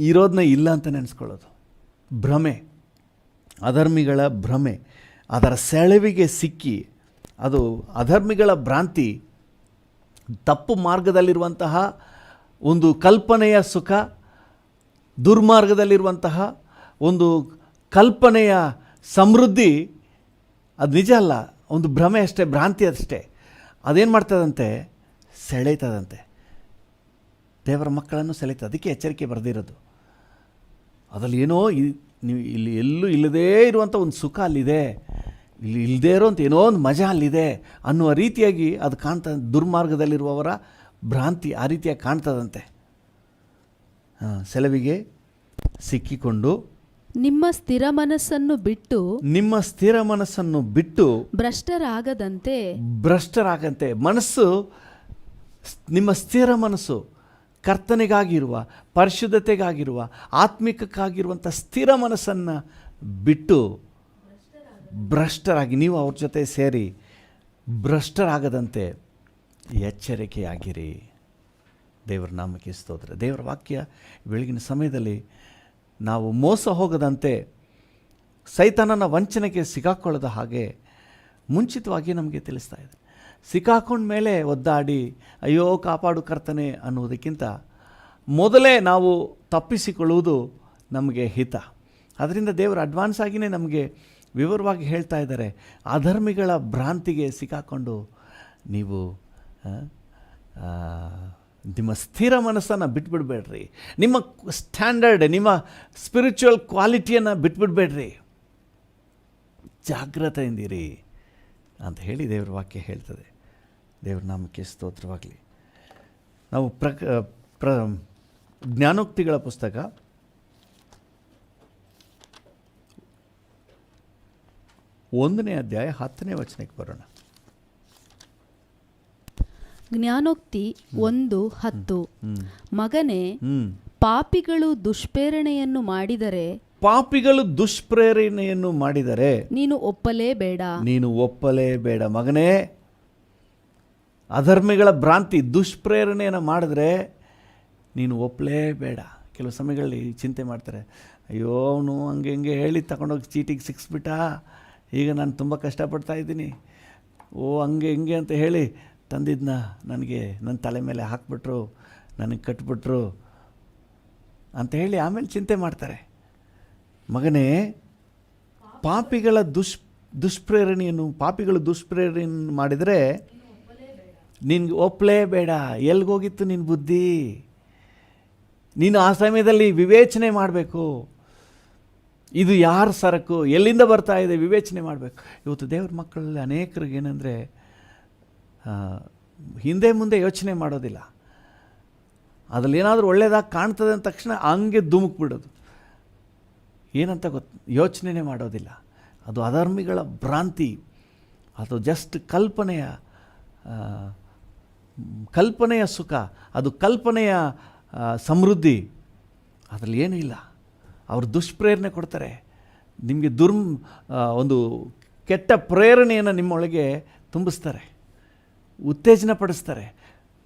ಇರೋದನ್ನ ಇಲ್ಲ ಅಂತ ನೆನೆಸ್ಕೊಳ್ಳೋದು, ಭ್ರಮೆ, ಅಧರ್ಮಿಗಳ ಭ್ರಮೆ, ಅದರ ಸೆಳವಿಗೆ ಸಿಕ್ಕಿ, ಅದು ಅಧರ್ಮಿಗಳ ಭ್ರಾಂತಿ, ತಪ್ಪು ಮಾರ್ಗದಲ್ಲಿರುವಂತಹ ಒಂದು ಕಲ್ಪನೆಯ ಸುಖ, ದುರ್ಮಾರ್ಗದಲ್ಲಿರುವಂತಹ ಒಂದು ಕಲ್ಪನೆಯ ಸಮೃದ್ಧಿ. ಅದು ನಿಜ ಅಲ್ಲ, ಒಂದು ಭ್ರಮೆ ಅಷ್ಟೇ, ಭ್ರಾಂತಿ ಅಷ್ಟೇ. ಅದೇನು ಮಾಡ್ತದಂತೆ? ಸೆಳೆತದಂತೆ, ದೇವರ ಮಕ್ಕಳನ್ನು ಸೆಳೆತದೆ. ಅದಕ್ಕೆ ಎಚ್ಚರಿಕೆ ಬರೆದಿರೋದು. ಅದರಲ್ಲಿ ಏನೋ ನೀವು ಇಲ್ಲಿ ಎಲ್ಲೂ ಇಲ್ಲದೇ ಇರುವಂಥ ಒಂದು ಸುಖ ಅಲ್ಲಿದೆ, ಇಲ್ಲಿ ಇಲ್ಲದೇ ಇರೋಂಥ ಏನೋ ಒಂದು ಮಜಾ ಅಲ್ಲಿದೆ ಅನ್ನುವ ರೀತಿಯಾಗಿ ಅದು ಕಾಣ್ತದೆ. ದುರ್ಮಾರ್ಗದಲ್ಲಿರುವವರ ಭ್ರಾಂತಿ ಆ ರೀತಿಯಾಗಿ ಕಾಣ್ತದಂತೆ. ಸೆಲವಿಗೆ ಸಿಕ್ಕಿಕೊಂಡು ನಿಮ್ಮ ಸ್ಥಿರ ಮನಸ್ಸನ್ನು ಬಿಟ್ಟು ಭ್ರಷ್ಟರಾಗಂತೆ. ಮನಸ್ಸು, ನಿಮ್ಮ ಸ್ಥಿರ ಮನಸ್ಸು ಕರ್ತನಿಗಾಗಿರುವ, ಪರಿಶುದ್ಧತೆಗಾಗಿರುವ, ಆತ್ಮಿಕಕ್ಕಾಗಿರುವಂಥ ಸ್ಥಿರ ಮನಸ್ಸನ್ನು ಬಿಟ್ಟು ಭ್ರಷ್ಟರಾಗಿ, ನೀವು ಅವ್ರ ಜೊತೆ ಸೇರಿ ಭ್ರಷ್ಟರಾಗದಂತೆ ಎಚ್ಚರಿಕೆಯಾಗಿರಿ. ದೇವರ ನಾಮಕ್ಕೆ ಸ್ತೋತ್ರ. ದೇವರ ವಾಕ್ಯ ಬೆಳಗಿನ ಸಮಯದಲ್ಲಿ ನಾವು ಮೋಸ ಹೋಗದಂತೆ, ಸೈತಾನನ ವಂಚನೆಗೆ ಸಿಕ್ಕಾಕೊಳ್ಳದ ಹಾಗೆ ಮುಂಚಿತವಾಗಿ ನಮಗೆ ತಿಳಿಸ್ತಾ ಇದೆ. ಸಿಕ್ಕಾಕೊಂಡ ಮೇಲೆ ಒದ್ದಾಡಿ ಅಯ್ಯೋ ಕಾಪಾಡು ಕರ್ತನೆ ಅನ್ನುವುದಕ್ಕಿಂತ ಮೊದಲೇ ನಾವು ತಪ್ಪಿಸಿಕೊಳ್ಳುವುದು ನಮಗೆ ಹಿತ. ಅದರಿಂದ ದೇವರು ಅಡ್ವಾನ್ಸ್ ಆಗಿಯೇ ನಮಗೆ ವಿವರವಾಗಿ ಹೇಳ್ತಾ ಇದ್ದಾರೆ, ಅಧರ್ಮಿಗಳ ಭ್ರಾಂತಿಗೆ ಸಿಕ್ಕಾಕೊಂಡು ನೀವು ನಿಮ್ಮ ಸ್ಥಿರ ಮನಸ್ಸನ್ನು ಬಿಟ್ಬಿಡ್ಬೇಡ್ರಿ, ನಿಮ್ಮ ಸ್ಟ್ಯಾಂಡರ್ಡ್, ನಿಮ್ಮ ಸ್ಪಿರಿಚುವಲ್ ಕ್ವಾಲಿಟಿಯನ್ನು ಬಿಟ್ಬಿಡ್ಬೇಡ್ರಿ, ಜಾಗ್ರತೆಯಿಂದಿರಿ ಅಂತ ಹೇಳಿ ದೇವರ ವಾಕ್ಯ ಹೇಳ್ತದೆ. ದೇವರ ನಾಮಕ್ಕೆ ಸ್ತೋತ್ರವಾಗಲಿ. ನಾವು ಜ್ಞಾನೋಕ್ತಿಗಳ ಪುಸ್ತಕ 1ನೇ ಅಧ್ಯಾಯ 10ನೇ ವಚನಕ್ಕೆ ಬರೋಣ. ಜ್ಞಾನೋಕ್ತಿ 1:10. ಮಗನೇ, ಪಾಪಿಗಳು ದುಷ್ಪ್ರೇರಣೆಯನ್ನು ಮಾಡಿದರೆ ನೀನು ಒಪ್ಪಲೇಬೇಡ. ಮಗನೇ, ಅಧರ್ಮಿಗಳ ಭ್ರಾಂತಿ, ದುಷ್ಪ್ರೇರಣೆಯನ್ನು ಮಾಡಿದ್ರೆ ನೀನು ಒಪ್ಪಲೇಬೇಡ. ಕೆಲವು ಸಮಯಗಳಲ್ಲಿ ಚಿಂತೆ ಮಾಡ್ತಾರೆ, ಅಯ್ಯೋ ಅವನು ಹಂಗೆ ಹಿಂಗೆ ಹೇಳಿ ತಗೊಂಡೋಗಿ ಚೀಟಿಗೆ ಸಿಕ್ಸ್ಬಿಟ್ಟ, ಈಗ ನಾನು ತುಂಬ ಕಷ್ಟಪಡ್ತಾ ಇದ್ದೀನಿ, ಹಂಗೆ ಹಿಂಗೆ ಅಂತ ಹೇಳಿ ತಂದಿದ್ದನ್ನ ನನಗೆ ನನ್ನ ತಲೆ ಮೇಲೆ ಹಾಕ್ಬಿಟ್ರು, ನನಗೆ ಕಟ್ಬಿಟ್ರು ಅಂತ ಹೇಳಿ ಆಮೇಲೆ ಚಿಂತೆ ಮಾಡ್ತಾರೆ. ಮಗನೇ, ಪಾಪಿಗಳು ದುಷ್ಪ್ರೇರಣೆಯನ್ನು ಮಾಡಿದರೆ ನಿನ್ಗೆ ಒಪ್ಪಲೇಬೇಡ. ಎಲ್ಗೋಗಿತ್ತು ನಿನ್ನ ಬುದ್ಧಿ? ನೀನು ಆ ಸಮಯದಲ್ಲಿ ವಿವೇಚನೆ ಮಾಡಬೇಕು. ಇದು ಯಾರ ಸರಕು, ಎಲ್ಲಿಂದ ಬರ್ತಾ ಇದೆ ವಿವೇಚನೆ ಮಾಡಬೇಕು. ಇವತ್ತು ದೇವ್ರ ಮಕ್ಕಳಲ್ಲಿ ಅನೇಕರಿಗೆ ಏನಂದರೆ ಹಿಂದೆ ಮುಂದೆ ಯೋಚನೆ ಮಾಡೋದಿಲ್ಲ. ಅದರಲ್ಲಿ ಏನಾದರೂ ಒಳ್ಳೆಯದಾಗಿ ಕಾಣ್ತದೆ ಅಂದ ತಕ್ಷಣ ಹಂಗೆ ಧುಮುಕ್ಬಿಡೋದು. ಏನಂತ ಯೋಚನೆ ಮಾಡೋದಿಲ್ಲ. ಅದು ಅಧರ್ಮಿಗಳ ಭ್ರಾಂತಿ, ಅದು ಜಸ್ಟ್ ಕಲ್ಪನೆಯ ಸುಖ, ಅದು ಕಲ್ಪನೆಯ ಸಮೃದ್ಧಿ. ಅದರಲ್ಲಿ ಏನೂ ಇಲ್ಲ. ಅವರು ದುಷ್ಪ್ರೇರಣೆ ಕೊಡ್ತಾರೆ, ನಿಮಗೆ ಒಂದು ಕೆಟ್ಟ ಪ್ರೇರಣೆಯನ್ನು ನಿಮ್ಮೊಳಗೆ ತುಂಬಿಸ್ತಾರೆ, ಉತ್ತೇಜನ ಪಡಿಸ್ತಾರೆ.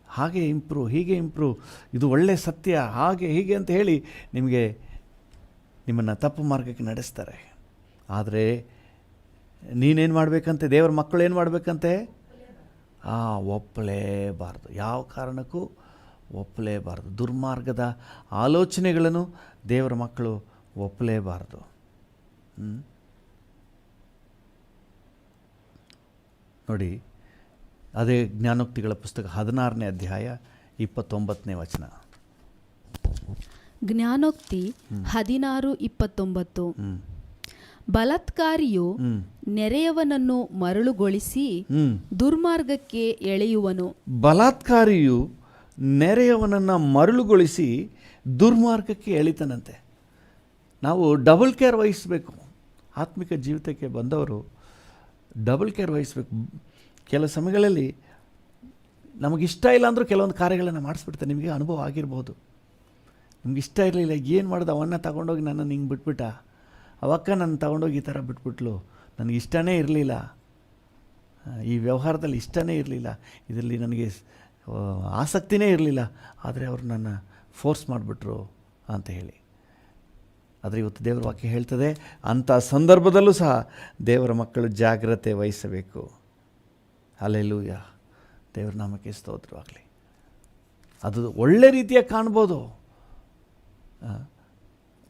ಹಾಗೆ ಇಂಪ್ರೂವ್, ಹೀಗೆ ಇಂಪ್ರೂವ್, ಇದು ಒಳ್ಳೆಯ ಸತ್ಯ, ಹಾಗೆ ಹೀಗೆ ಅಂತ ಹೇಳಿ ನಿಮ್ಮನ್ನು ತಪ್ಪು ಮಾರ್ಗಕ್ಕೆ ನಡೆಸ್ತಾರೆ. ಆದರೆ ನೀನೇನು ಮಾಡಬೇಕಂತೆ? ದೇವರ ಮಕ್ಕಳು ಏನು ಮಾಡಬೇಕಂತೆ? ಒಪ್ಪಲೇಬಾರ್ದು, ಯಾವ ಕಾರಣಕ್ಕೂ ಒಪ್ಪಲೇಬಾರ್ದು. ದುರ್ಮಾರ್ಗದ ಆಲೋಚನೆಗಳನ್ನು ದೇವರ ಮಕ್ಕಳು ಒಪ್ಪಲೇಬಾರ್ದು. ನೋಡಿ, ಅದೇ ಜ್ಞಾನೋಕ್ತಿಗಳ ಪುಸ್ತಕ 16ನೇ ಅಧ್ಯಾಯ 29ನೇ ವಚನ. ಜ್ಞಾನೋಕ್ತಿ 16:29. ಬಲಾತ್ಕಾರಿಯು ನೆರೆಯವನನ್ನು ಮರಳುಗೊಳಿಸಿ ದುರ್ಮಾರ್ಗಕ್ಕೆ ಎಳೆಯುವನು. ಬಲಾತ್ಕಾರಿಯು ನೆರೆಯವನನ್ನು ಮರಳುಗೊಳಿಸಿ ದುರ್ಮಾರ್ಗಕ್ಕೆ ಎಳಿತಾನಂತೆ. ನಾವು ಡಬಲ್ ಕೇರ್ ವಹಿಸಬೇಕು. ಆತ್ಮಿಕ ಜೀವಿತಕ್ಕೆ ಬಂದವರು ಡಬಲ್ ಕೇರ್ ವಹಿಸಬೇಕು. ಕೆಲವು ಸಮಯಗಳಲ್ಲಿ ನಮಗಿಷ್ಟ ಇಲ್ಲ ಅಂದರೂ ಕೆಲವೊಂದು ಕಾರ್ಯಗಳನ್ನು ಮಾಡಿಸ್ಬಿಡ್ತಾರೆ. ನಿಮಗೆ ಅನುಭವ ಆಗಿರ್ಬೋದು. ನಿಮ್ಗೆ ಇಷ್ಟ ಇರಲಿಲ್ಲ, ಏನು ಮಾಡೋದು, ಅವನ್ನ ತಗೊಂಡೋಗಿ ನನ್ನನ್ನು ಹಿಂಗೆ ಬಿಟ್ಬಿಟ್ಟ, ಅವಕ್ಕ ನನ್ನ ತಗೊಂಡೋಗಿ ಈ ಥರ ಬಿಟ್ಬಿಟ್ಲು, ನನಗೆ ಇಷ್ಟನೇ ಇರಲಿಲ್ಲ, ಈ ವ್ಯವಹಾರದಲ್ಲಿ ಇಷ್ಟನೇ ಇರಲಿಲ್ಲ, ಇದರಲ್ಲಿ ನನಗೆ ಆಸಕ್ತಿನೇ ಇರಲಿಲ್ಲ, ಆದರೆ ಅವರು ನನ್ನ ಫೋರ್ಸ್ ಮಾಡಿಬಿಟ್ರು ಅಂತ ಹೇಳಿ. ಆದರೆ ಇವತ್ತು ದೇವರ ವಾಕ್ಯ ಹೇಳ್ತದೆ, ಅಂಥ ಸಂದರ್ಭದಲ್ಲೂ ಸಹ ದೇವರ ಮಕ್ಕಳು ಜಾಗ್ರತೆ ವಹಿಸಬೇಕು. ಹಲ್ಲೆಲೂಯಾ, ದೇವರ ನಾಮಕ್ಕೆ ಸ್ತೋತ್ರವಾಗಲಿ. ಅದು ಒಳ್ಳೆ ರೀತಿಯಾಗಿ ಕಾಣ್ಬೋದು.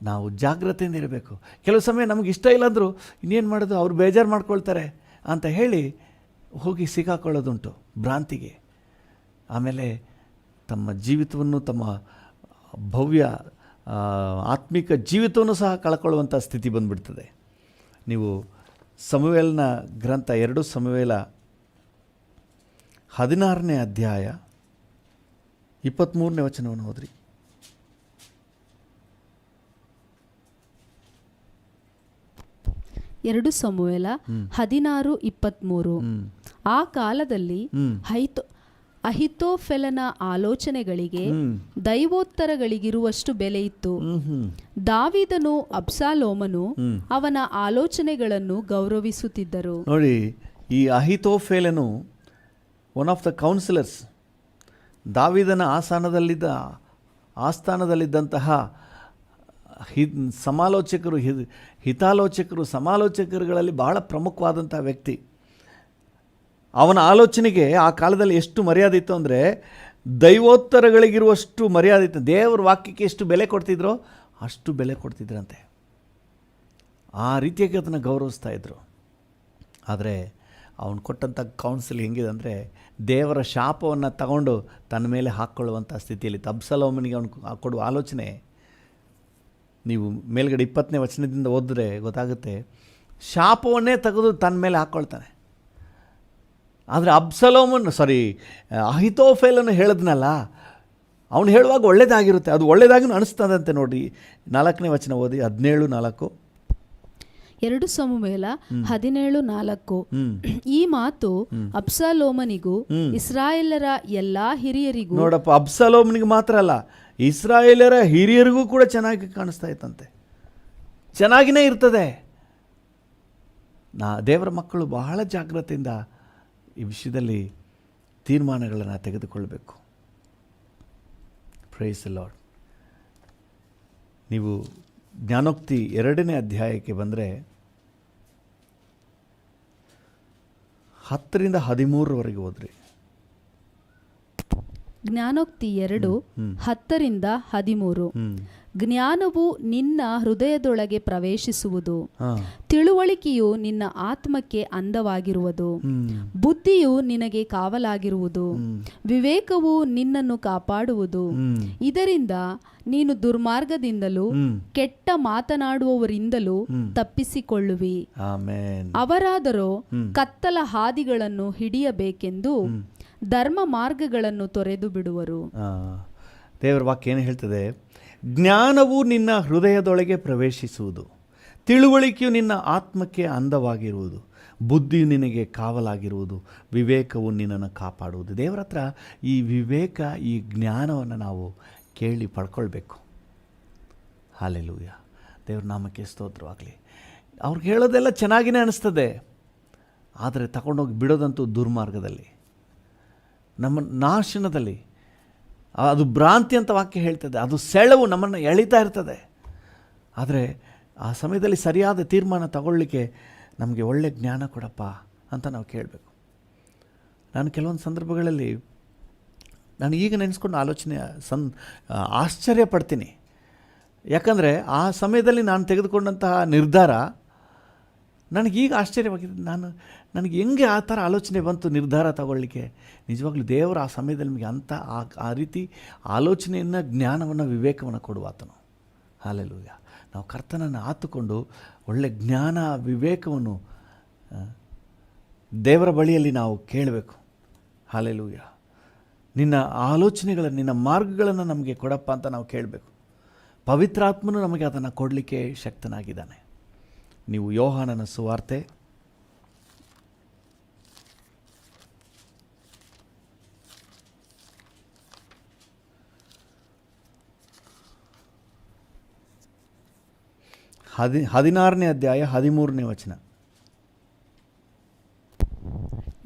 ನಾವು ಜಾಗ್ರತೆಯಿಂದ ಇರಬೇಕು. ಕೆಲವು ಸಮಯ ನಮಗೆ ಇಷ್ಟ ಇಲ್ಲಾಂದರೂ ಇನ್ನೇನು ಮಾಡೋದು, ಅವ್ರು ಬೇಜಾರು ಮಾಡ್ಕೊಳ್ತಾರೆ ಅಂತ ಹೇಳಿ ಹೋಗಿ ಸಿಕ್ಕಾಕೊಳ್ಳೋದುಂಟು ಭ್ರಾಂತಿಗೆ. ಆಮೇಲೆ ತಮ್ಮ ಜೀವಿತವನ್ನು, ತಮ್ಮ ಭವ್ಯ ಆತ್ಮಿಕ ಜೀವಿತವನ್ನು ಸಹ ಕಳ್ಕೊಳ್ಳುವಂಥ ಸ್ಥಿತಿ ಬಂದುಬಿಡ್ತದೆ. ನೀವು ಸಮುವೇಲನ ಗ್ರಂಥ 2 ಸಮುವೇಲ 16ನೇ ಅಧ್ಯಾಯ 23ನೇ ವಚನವನ್ನು ಓದ್ರಿ. ಎರಡು ಸಮುವೇಲ 16:23. ಆ ಕಾಲದಲ್ಲಿ ಅಹಿತೋಫೆಲನ ಆಲೋಚನೆಗಳಿಗೆ ದೈವೋತ್ತರಗಳಿಗಿರುವಷ್ಟು ಬೆಲೆ ಇತ್ತು. ದಾವೀದನು ಅಬ್ಸಾಲೋಮನು ಅವನ ಆಲೋಚನೆಗಳನ್ನು ಗೌರವಿಸುತ್ತಿದ್ದರು. ನೋಡಿ, ಈ ಅಹಿತೋಫೆಲನು ಒನ್ ಆಫ್ ದ ಕೌನ್ಸಿಲರ್ಸ್, ದಾವೀದನ ಆಸ್ಥಾನದಲ್ಲಿದ್ದಂತಹ ಸಮಾಲೋಚಕರು, ಹಿತಾಲೋಚಕರು, ಸಮಾಲೋಚಕರುಗಳಲ್ಲಿ ಬಹಳ ಪ್ರಮುಖವಾದಂಥ ವ್ಯಕ್ತಿ. ಅವನ ಆಲೋಚನೆಗೆ ಆ ಕಾಲದಲ್ಲಿ ಎಷ್ಟು ಮರ್ಯಾದೆ ಇತ್ತು ಅಂದರೆ ದೈವೋತ್ತರಗಳಿಗಿರುವಷ್ಟು ಮರ್ಯಾದೆ ಇತ್ತು. ದೇವರ ವಾಕ್ಯಕ್ಕೆ ಎಷ್ಟು ಬೆಲೆ ಕೊಡ್ತಿದ್ರೋ ಅಷ್ಟು ಬೆಲೆ ಕೊಡ್ತಿದ್ರಂತೆ. ಆ ರೀತಿಯಾಗಿ ಅದನ್ನು ಗೌರವಿಸ್ತಾ ಇದ್ದರು. ಆದರೆ ಅವನು ಕೊಟ್ಟಂಥ ಕೌನ್ಸಿಲ್ ಹೆಂಗಿದೆ ಅಂದರೆ ದೇವರ ಶಾಪವನ್ನು ತಗೊಂಡು ತನ್ನ ಮೇಲೆ ಹಾಕ್ಕೊಳ್ಳುವಂಥ ಸ್ಥಿತಿಯಲ್ಲಿತ್ತು. ಅಬ್ಸಲೋಮನಿಗೆ ಅವನು ಕೊಡುವ ಆಲೋಚನೆ ನೀವು ಮೇಲ್ಗಡೆ 20ನೇ ವಚನದಿಂದ ಓದಿದ್ರೆ ಗೊತ್ತಾಗುತ್ತೆ. ಶಾಪವನ್ನೇ ತೆಗೆದು ತನ್ನ ಮೇಲೆ ಹಾಕ್ಕೊಳ್ತಾನೆ. ಆದರೆ ಅಹಿತೋಫೆಲನ್ನು ಹೇಳಿದ್ನಲ್ಲ, ಅವನು ಹೇಳುವಾಗ ಒಳ್ಳೇದಾಗಿರುತ್ತೆ, ಅದು ಒಳ್ಳೇದಾಗಿ ಅನಿಸ್ತದಂತೆ. ನೋಡಿ 4ನೇ ವಚನ ಓದಿ, 17:4. 2 ಸಮುವೇಲ 17:4. ಈ ಮಾತು ಅಬ್ಸಾಲೋಮನಿಗೂ ಇಸ್ರಾಯೇಲರ ಎಲ್ಲಾ ಹಿರಿಯರಿಗೂ. ನೋಡಪ್ಪ, ಅಬ್ಸಾಲೋಮನಿಗೆ ಮಾತ್ರ ಅಲ್ಲ, ಇಸ್ರಾಯೇಲರ ಹಿರಿಯರಿಗೂ ಕೂಡ ಚೆನ್ನಾಗಿ ಕಾಣಿಸ್ತಾ ಇತ್ತಂತೆ. ಚೆನ್ನಾಗಿಯೇ ಇರ್ತದೆ. ದೇವರ ಮಕ್ಕಳು ಬಹಳ ಜಾಗ್ರತೆಯಿಂದ ಈ ವಿಷಯದಲ್ಲಿ ತೀರ್ಮಾನಗಳನ್ನು ತೆಗೆದುಕೊಳ್ಳಬೇಕು. Praise the Lord. ನೀವು ಜ್ಞಾನೋಕ್ತಿ 2ನೇ ಅಧ್ಯಾಯಕ್ಕೆ ಬಂದರೆ 10ರಿಂದ 13 ಓದ್ರಿ. ಜ್ಞಾನೋಕ್ತಿ 2 10ರಿಂದ 13. ಜ್ಞಾನವು ನಿನ್ನ ಹೃದಯದೊಳಗೆ ಪ್ರವೇಶಿಸುವುದು, ತಿಳುವಳಿಕೆಯು ನಿನ್ನ ಆತ್ಮಕ್ಕೆ ಅಂದವಾಗಿರುವುದು, ಬುದ್ಧಿಯು ನಿನಗೆ ಕಾವಲಾಗಿರುವುದು, ವಿವೇಕವು ನಿನ್ನನ್ನು ಕಾಪಾಡುವುದು. ಇದರಿಂದ ನೀನು ದುರ್ಮಾರ್ಗದಿಂದಲೂ ಕೆಟ್ಟ ಮಾತನಾಡುವವರಿಂದಲೂ ತಪ್ಪಿಸಿಕೊಳ್ಳುವಿ. ಅವರಾದರೋ ಕತ್ತಲ ಹಾದಿಗಳನ್ನು ಹಿಡಿಯಬೇಕೆಂದು ಧರ್ಮ ಮಾರ್ಗಗಳನ್ನು ತೊರೆದು ಬಿಡುವರು. ದೇವರ ವಾಕ್ಯ ಏನು ಹೇಳ್ತದೆ? ಜ್ಞಾನವು ನಿನ್ನ ಹೃದಯದೊಳಗೆ ಪ್ರವೇಶಿಸುವುದು, ತಿಳುವಳಿಕೆಯು ನಿನ್ನ ಆತ್ಮಕ್ಕೆ ಅಂದವಾಗಿರುವುದು, ಬುದ್ಧಿಯು ನಿನಗೆ ಕಾವಲಾಗಿರುವುದು, ವಿವೇಕವು ನಿನ್ನನ್ನು ಕಾಪಾಡುವುದು. ದೇವರ ಹತ್ರ ಈ ವಿವೇಕ, ಈ ಜ್ಞಾನವನ್ನು ನಾವು ಕೇಳಿ ಪಡ್ಕೊಳ್ಬೇಕು. ಹಲ್ಲೆಲೂಯ, ದೇವ್ರ ನಾಮಕ್ಕೆ ಸ್ತೋತ್ರವಾಗಲಿ. ಅವ್ರಿಗೆ ಹೇಳೋದೆಲ್ಲ ಚೆನ್ನಾಗಿಯೇ ಅನಿಸ್ತದೆ, ಆದರೆ ತಗೊಂಡೋಗಿ ಬಿಡೋದಂತೂ ದುರ್ಮಾರ್ಗದಲ್ಲಿ, ನಮ್ಮ ನಾಶನದಲ್ಲಿ. ಅದು ಭ್ರಾಂತಿ ಅಂತ ವಾಕ್ಯ ಹೇಳ್ತದೆ. ಅದು ಸೆಳವು ನಮ್ಮನ್ನು ಎಳಿತಾ ಇರ್ತದೆ. ಆದರೆ ಆ ಸಮಯದಲ್ಲಿ ಸರಿಯಾದ ತೀರ್ಮಾನ ತಗೊಳ್ಳಿಕ್ಕೆ ನಮಗೆ ಒಳ್ಳೆ ಜ್ಞಾನ ಕೊಡಪ್ಪ ಅಂತ ನಾವು ಕೇಳಬೇಕು. ನಾನು ಕೆಲವೊಂದು ಸಂದರ್ಭಗಳಲ್ಲಿ ನಾನು ಈಗ ನೆನೆಸ್ಕೊಂಡು ಆಶ್ಚರ್ಯ ಪಡ್ತೀನಿ. ಯಾಕಂದರೆ ಆ ಸಮಯದಲ್ಲಿ ನಾನು ತೆಗೆದುಕೊಂಡಂತಹ ನಿರ್ಧಾರ ನನಗೀಗ ಆಶ್ಚರ್ಯವಾಗಿದೆ. ನನಗೆ ಹೆಂಗೆ ಆ ಥರ ಆಲೋಚನೆ ಬಂತು ನಿರ್ಧಾರ ತಗೊಳ್ಳಿಕ್ಕೆ. ನಿಜವಾಗ್ಲೂ ದೇವರು ಆ ಸಮಯದಲ್ಲಿ ನಮಗೆ ಆ ರೀತಿ ಆಲೋಚನೆಯನ್ನು, ಜ್ಞಾನವನ್ನು, ವಿವೇಕವನ್ನು ಕೊಡುವಾತನು. ಹಾಲೆಲೂಯ. ನಾವು ಕರ್ತನನ್ನು ಆತುಕೊಂಡು ಒಳ್ಳೆ ಜ್ಞಾನ, ವಿವೇಕವನ್ನು ದೇವರ ಬಳಿಯಲ್ಲಿ ನಾವು ಕೇಳಬೇಕು. ಹಾಲೆಲೂಯ. ನಿನ್ನ ಆಲೋಚನೆಗಳನ್ನು, ನಿನ್ನ ಮಾರ್ಗಗಳನ್ನು ನಮಗೆ ಕೊಡಪ್ಪ ಅಂತ ನಾವು ಕೇಳಬೇಕು. ಪವಿತ್ರಾತ್ಮನು ನಮಗೆ ಅದನ್ನು ಕೊಡಲಿಕ್ಕೆ ಶಕ್ತನಾಗಿದ್ದಾನೆ. ನೀವು ಯೋಹಾನನ ಸುವಾರ್ತೆ 16ನೇ ಅಧ್ಯಾಯ 13ನೇ ವಚನ.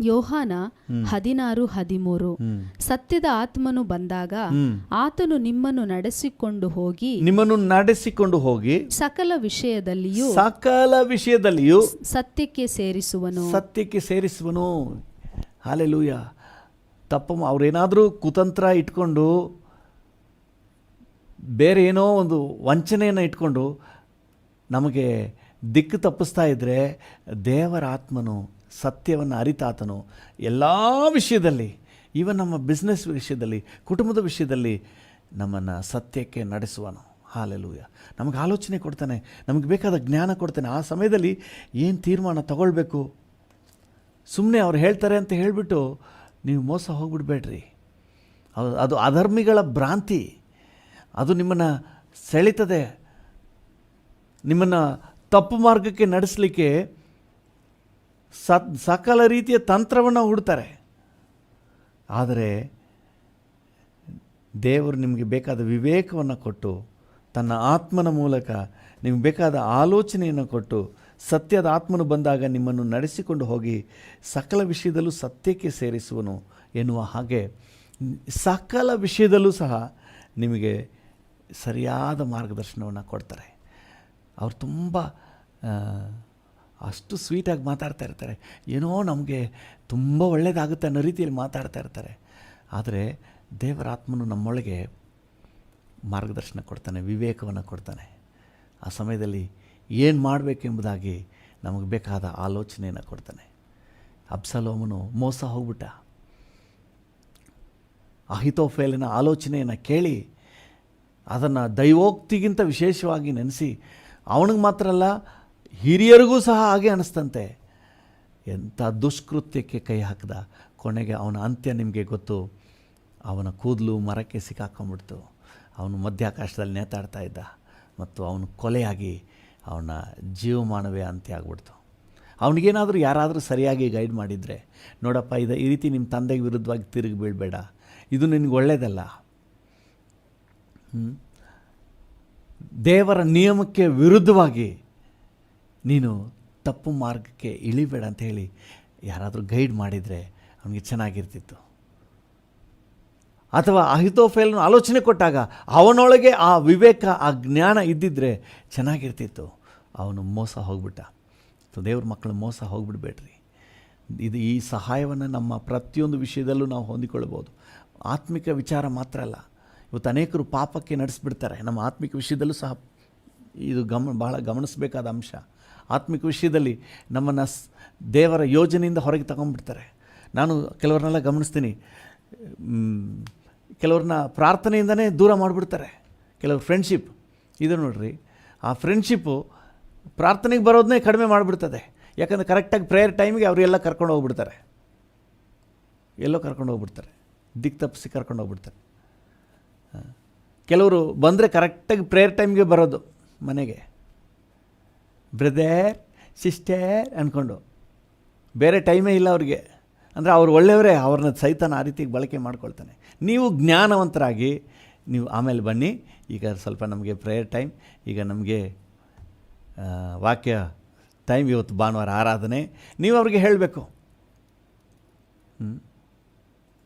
ಯೋಹಾನ 16:13. ಸತ್ಯದ ಆತ್ಮನು ಬಂದಾಗ ಆತನು ನಿಮ್ಮನ್ನು ನಡೆಸಿಕೊಂಡು ಹೋಗಿ ಸಕಲ ವಿಷಯದಲ್ಲಿಯೂ ಸತ್ಯಕ್ಕೆ ಸೇರಿಸುವನು. ಹಾಲೆಲೂಯ. ಅವ್ರೇನಾದರೂ ಕುತಂತ್ರ ಇಟ್ಕೊಂಡು, ಬೇರೆ ಏನೋ ಒಂದು ವಂಚನೆಯನ್ನು ಇಟ್ಕೊಂಡು ನಮಗೆ ದಿಕ್ಕು ತಪ್ಪಿಸ್ತಾ ಇದ್ದರೆ, ದೇವರ ಆತ್ಮನು, ಸತ್ಯವನ್ನು ಅರಿತಾತನು ಎಲ್ಲ ವಿಷಯದಲ್ಲಿ, ಈವನ್ ನಮ್ಮ ಬಿಸ್ನೆಸ್ ವಿಷಯದಲ್ಲಿ, ಕುಟುಂಬದ ವಿಷಯದಲ್ಲಿ ನಮ್ಮನ್ನು ಸತ್ಯಕ್ಕೆ ನಡೆಸುವನು. ಹಾಲೆಲೂಯ. ನಮಗೆ ಆಲೋಚನೆ ಕೊಡ್ತಾನೆ, ನಮಗೆ ಬೇಕಾದ ಜ್ಞಾನ ಕೊಡ್ತಾನೆ. ಆ ಸಮಯದಲ್ಲಿ ಏನು ತೀರ್ಮಾನ ತಗೊಳ್ಬೇಕು. ಸುಮ್ಮನೆ ಅವ್ರು ಹೇಳ್ತಾರೆ ಅಂತ ಹೇಳಿಬಿಟ್ಟು ನೀವು ಮೋಸ ಹೋಗ್ಬಿಡ್ಬೇಡ್ರಿ. ಅದು ಅಧರ್ಮಿಗಳ ಭ್ರಾಂತಿ. ಅದು ನಿಮ್ಮನ್ನು ಸೆಳೀತದೆ, ನಿಮ್ಮನ್ನು ತಪ್ಪು ಮಾರ್ಗಕ್ಕೆ ನಡೆಸಲಿಕ್ಕೆ ಸಕಲ ರೀತಿಯ ತಂತ್ರವನ್ನು ಹೂಡ್ತಾರೆ. ಆದರೆ ದೇವರು ನಿಮಗೆ ಬೇಕಾದ ವಿವೇಕವನ್ನು ಕೊಟ್ಟು, ತನ್ನ ಆತ್ಮನ ಮೂಲಕ ನಿಮಗೆ ಬೇಕಾದ ಆಲೋಚನೆಯನ್ನು ಕೊಟ್ಟು, ಸತ್ಯದ ಆತ್ಮನು ಬಂದಾಗ ನಿಮ್ಮನ್ನು ನಡೆಸಿಕೊಂಡು ಹೋಗಿ ಸಕಲ ವಿಷಯದಲ್ಲೂ ಸತ್ಯಕ್ಕೆ ಸೇರಿಸುವನು ಎನ್ನುವ ಹಾಗೆ, ಸಕಲ ವಿಷಯದಲ್ಲೂ ಸಹ ನಿಮಗೆ ಸರಿಯಾದ ಮಾರ್ಗದರ್ಶನವನ್ನು ಕೊಡ್ತಾರೆ. ಅವ್ರು ತುಂಬ ಅಷ್ಟು ಸ್ವೀಟಾಗಿ ಮಾತಾಡ್ತಾ ಇರ್ತಾರೆ. ಏನೋ ನಮಗೆ ತುಂಬ ಒಳ್ಳೆಯದಾಗುತ್ತೆ ಅನ್ನೋ ರೀತಿಯಲ್ಲಿ ಮಾತಾಡ್ತಾ ಇರ್ತಾರೆ. ಆದರೆ ದೇವರ ಆತ್ಮನು ನಮ್ಮೊಳಗೆ ಮಾರ್ಗದರ್ಶನ ಕೊಡ್ತಾನೆ, ವಿವೇಕವನ್ನು ಕೊಡ್ತಾನೆ. ಆ ಸಮಯದಲ್ಲಿ ಏನು ಮಾಡಬೇಕೆಂಬುದಾಗಿ ನಮಗೆ ಬೇಕಾದ ಆಲೋಚನೆಯನ್ನು ಕೊಡ್ತಾನೆ. ಅಬ್ಸಲೋಮನು ಮೋಸ ಹೋಗ್ಬಿಟ್ಟ. ಅಹಿತೋಫೇಲಿನ ಆಲೋಚನೆಯನ್ನು ಕೇಳಿ ಅದನ್ನು ದೈವೋಕ್ತಿಗಿಂತ ವಿಶೇಷವಾಗಿ ನೆನೆಸಿ, ಅವನಿಗೆ ಮಾತ್ರ ಅಲ್ಲ ಹಿರಿಯರಿಗೂ ಸಹ ಹಾಗೆ ಅನ್ನಿಸ್ತಂತೆ. ಎಂಥ ದುಷ್ಕೃತ್ಯಕ್ಕೆ ಕೈ ಹಾಕಿದ. ಕೊನೆಗೆ ಅವನ ಅಂತ್ಯ ನಿಮಗೆ ಗೊತ್ತು. ಅವನ ಕೂದಲು ಮರಕ್ಕೆ ಸಿಕ್ಕಾಕೊಂಡ್ಬಿಡ್ತು. ಅವನು ಮಧ್ಯಾಕಾಶದಲ್ಲಿ ನೇತಾಡ್ತಾ ಇದ್ದ ಮತ್ತು ಅವನು ಕೊಲೆಯಾಗಿ ಅವನ ಜೀವಮಾನವೇ ಅಂತ್ಯ ಆಗ್ಬಿಡ್ತು. ಅವನಿಗೇನಾದರೂ ಯಾರಾದರೂ ಸರಿಯಾಗಿ ಗೈಡ್ ಮಾಡಿದರೆ, ನೋಡಪ್ಪ ಈ ರೀತಿ ನಿಮ್ಮ ತಂದೆಗೆ ವಿರುದ್ಧವಾಗಿ ತಿರುಗಿ ಬೀಳಬೇಡ, ಇದು ನಿನಗೆ ಒಳ್ಳೆಯದಲ್ಲ, ದೇವರ ನಿಯಮಕ್ಕೆ ವಿರುದ್ಧವಾಗಿ ನೀನು ತಪ್ಪು ಮಾರ್ಗಕ್ಕೆ ಇಳಿಬೇಡ ಅಂತ ಹೇಳಿ ಯಾರಾದರೂ ಗೈಡ್ ಮಾಡಿದರೆ ಅವನಿಗೆ ಚೆನ್ನಾಗಿರ್ತಿತ್ತು. ಅಥವಾ ಅಹಿತೋಫೇಲನ್ನು ಆಲೋಚನೆ ಕೊಟ್ಟಾಗ ಅವನೊಳಗೆ ಆ ವಿವೇಕ, ಆ ಜ್ಞಾನ ಇದ್ದಿದ್ದರೆ ಚೆನ್ನಾಗಿರ್ತಿತ್ತು. ಅವನು ಮೋಸ ಹೋಗ್ಬಿಟ್ಟ. ದೇವ್ರ ಮಕ್ಕಳು ಮೋಸ ಹೋಗ್ಬಿಡ್ಬೇಡ್ರಿ. ಈ ಸಹಾಯವನ್ನು ನಮ್ಮ ಪ್ರತಿಯೊಂದು ವಿಷಯದಲ್ಲೂ ನಾವು ಹೊಂದಿಕೊಳ್ಬೋದು. ಆತ್ಮಿಕ ವಿಚಾರ ಮಾತ್ರ ಅಲ್ಲ. ಇವತ್ತು ಅನೇಕರು ಪಾಪಕ್ಕೆ ನಡೆಸಿಬಿಡ್ತಾರೆ. ನಮ್ಮ ಆತ್ಮಿಕ ವಿಷಯದಲ್ಲೂ ಸಹ ಇದು ಬಹಳ ಗಮನಿಸಬೇಕಾದ ಅಂಶ. ಆತ್ಮಿಕ ವಿಷಯದಲ್ಲಿ ನಮ್ಮನ್ನು ದೇವರ ಯೋಜನೆಯಿಂದ ಹೊರಗೆ ತಗೊಂಡ್ಬಿಡ್ತಾರೆ. ನಾನು ಕೆಲವ್ರನ್ನೆಲ್ಲ ಗಮನಿಸ್ತೀನಿ, ಕೆಲವ್ರನ್ನ ಪ್ರಾರ್ಥನೆಯಿಂದನೇ ದೂರ ಮಾಡಿಬಿಡ್ತಾರೆ. ಕೆಲವರು ಫ್ರೆಂಡ್ಶಿಪ್ ಇದು ನೋಡ್ರಿ, ಆ ಫ್ರೆಂಡ್ಶಿಪ್ಪು ಪ್ರಾರ್ಥನೆಗೆ ಬರೋದನ್ನೇ ಕಡಿಮೆ ಮಾಡಿಬಿಡ್ತದೆ. ಯಾಕಂದರೆ ಕರೆಕ್ಟಾಗಿ ಪ್ರೇಯರ್ ಟೈಮಿಗೆ ಅವರೆಲ್ಲ ಕರ್ಕೊಂಡು ಹೋಗ್ಬಿಡ್ತಾರೆ, ದಿಕ್ಕು ತಪ್ಪಿಸಿ ಕರ್ಕೊಂಡು ಹೋಗ್ಬಿಡ್ತಾರೆ. ಕೆಲವರು ಬಂದರೆ ಕರೆಕ್ಟಾಗಿ ಪ್ರೇಯರ್ ಟೈಮ್ಗೆ ಬರೋದು ಮನೆಗೆ, ಬ್ರದರ್ ಸಿಸ್ಟರ್ ಅಂದ್ಕೊಂಡು. ಬೇರೆ ಟೈಮೇ ಇಲ್ಲ ಅವ್ರಿಗೆ. ಅಂದರೆ ಅವ್ರು ಒಳ್ಳೆಯವರೇ, ಅವ್ರನ್ನ ಸೈತಾನ ಆ ರೀತಿಗೆ ಬಳಕೆ ಮಾಡ್ಕೊಳ್ತಾನೆ. ನೀವು ಜ್ಞಾನವಂತರಾಗಿ ನೀವು ಆಮೇಲೆ ಬನ್ನಿ, ಈಗ ಸ್ವಲ್ಪ ನಮಗೆ ಪ್ರೇಯರ್ ಟೈಮ್, ಈಗ ನಮಗೆ ವಾಕ್ಯ ಟೈಮ್, ಇವತ್ತು ಭಾನುವಾರ ಆರಾಧನೆ, ನೀವು ಅವ್ರಿಗೆ ಹೇಳಬೇಕು.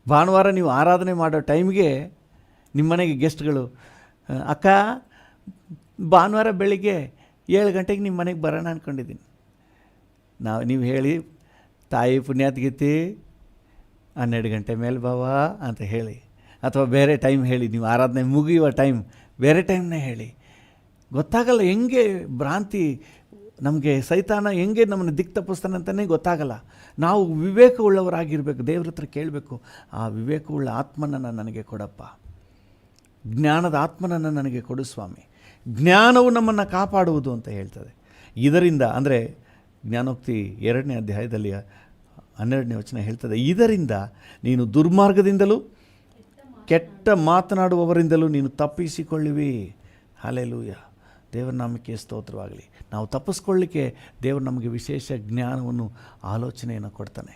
ಭಾನುವಾರ ನೀವು ಆರಾಧನೆ ಮಾಡೋ ಟೈಮ್ಗೆ ನಿಮ್ಮ ಮನೆಗೆ ಗೆಸ್ಟ್ಗಳು, ಅಕ್ಕ ಭಾನುವಾರ ಬೆಳಿಗ್ಗೆ 7 ಗಂಟೆಗೆ ನಿಮ್ಮ ಮನೆಗೆ ಬರೋಣ ಅಂದ್ಕೊಂಡಿದ್ದೀನಿ. ನೀವು ಹೇಳಿ, ತಾಯಿ ಪುಣ್ಯಾತ್ಗೀತಿ 12 ಗಂಟೆ ಮೇಲೆ ಬಾವಾ ಅಂತ ಹೇಳಿ, ಅಥವಾ ಬೇರೆ ಟೈಮ್ ಹೇಳಿ, ನೀವು ಆರಾಧನೆ ಮುಗಿಯುವ ಟೈಮ್ ಬೇರೆ ಟೈಮ್ನೇ ಹೇಳಿ. ಗೊತ್ತಾಗಲ್ಲ ಹೆಂಗೆ ಭ್ರಾಂತಿ ನಮಗೆ ಸೈತಾನ ಹೆಂಗೆ ನಮ್ಮನ್ನು ದಿಕ್ಕು ತಪ್ಪಿಸ್ತಾನೆ ಅಂತಲೇ ಗೊತ್ತಾಗಲ್ಲ. ನಾವು ವಿವೇಕವುಳ್ಳವರಾಗಿರಬೇಕು, ದೇವ್ರ ಹತ್ರ ಕೇಳಬೇಕು, ಆ ವಿವೇಕವುಳ್ಳ ಆತ್ಮನನ್ನು ನನಗೆ ಕೊಡಪ್ಪ, ಜ್ಞಾನದ ಆತ್ಮನನ್ನು ನನಗೆ ಕೊಡು ಸ್ವಾಮಿ. ಜ್ಞಾನವು ನಮ್ಮನ್ನು ಕಾಪಾಡುವುದು ಅಂತ ಹೇಳ್ತದೆ. ಇದರಿಂದ ಅಂದರೆ ಜ್ಞಾನೋಕ್ತಿ 2ನೇ ಅಧ್ಯಾಯದಲ್ಲಿ 12ನೇ ವಚನ ಹೇಳ್ತದೆ, ಇದರಿಂದ ನೀನು ದುರ್ಮಾರ್ಗದಿಂದಲೂ ಕೆಟ್ಟ ಮಾತನಾಡುವವರಿಂದಲೂ ನೀನು ತಪ್ಪಿಸಿಕೊಳ್ಳುವಿ. ಹಲ್ಲೆಲೂಯಾ, ದೇವರ ನಾಮಕ್ಕೆ ಸ್ತೋತ್ರವಾಗಲಿ. ನಾವು ತಪ್ಪಿಸ್ಕೊಳ್ಳಿಕ್ಕೆ ದೇವರು ನಮಗೆ ವಿಶೇಷ ಜ್ಞಾನವನ್ನು ಆಲೋಚನೆಯನ್ನು ಕೊಡ್ತಾನೆ.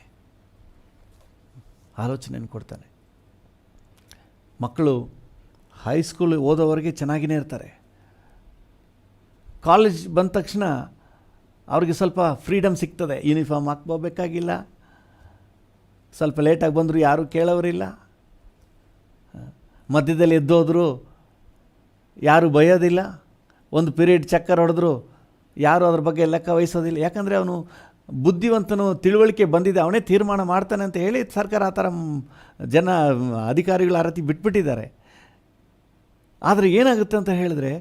ಮಕ್ಕಳು ಹೈಸ್ಕೂಲ್ ಓದೋವರೆಗೆ ಚೆನ್ನಾಗಿಯೇ ಇರ್ತಾರೆ. ಕಾಲೇಜ್ ಬಂದ ತಕ್ಷಣ ಅವ್ರಿಗೆ ಸ್ವಲ್ಪ ಫ್ರೀಡಮ್ ಸಿಗ್ತದೆ. ಯೂನಿಫಾರ್ಮ್ ಹಾಕ್ಬೋಬೇಕಾಗಿಲ್ಲ, ಸ್ವಲ್ಪ ಲೇಟಾಗಿ ಬಂದರೂ ಯಾರೂ ಕೇಳೋರಿಲ್ಲ, ಮಧ್ಯದಲ್ಲಿ ಎದ್ದೋದ್ರು ಯಾರೂ ಬೈಯೋದಿಲ್ಲ, ಒಂದು ಪೀರಿಯಡ್ ಚಕ್ಕರ್ ಹೊಡೆದ್ರು ಯಾರೂ ಅದ್ರ ಬಗ್ಗೆ ಲೆಕ್ಕ ವಹಿಸೋದಿಲ್ಲ. ಯಾಕಂದರೆ ಅವನು ಬುದ್ಧಿವಂತನು, ತಿಳುವಳಿಕೆ ಬಂದಿದೆ, ಅವನೇ ತೀರ್ಮಾನ ಮಾಡ್ತಾನೆ ಅಂತ ಹೇಳಿ ಸರ್ಕಾರ ಆ ಥರ ಜನ ಅಧಿಕಾರಿಗಳು ಆ ರೀತಿ ಬಿಟ್ಬಿಟ್ಟಿದ್ದಾರೆ. ಆದರೆ ಏನಾಗುತ್ತೆ ಅಂತ ಹೇಳಿದ್ರೆ,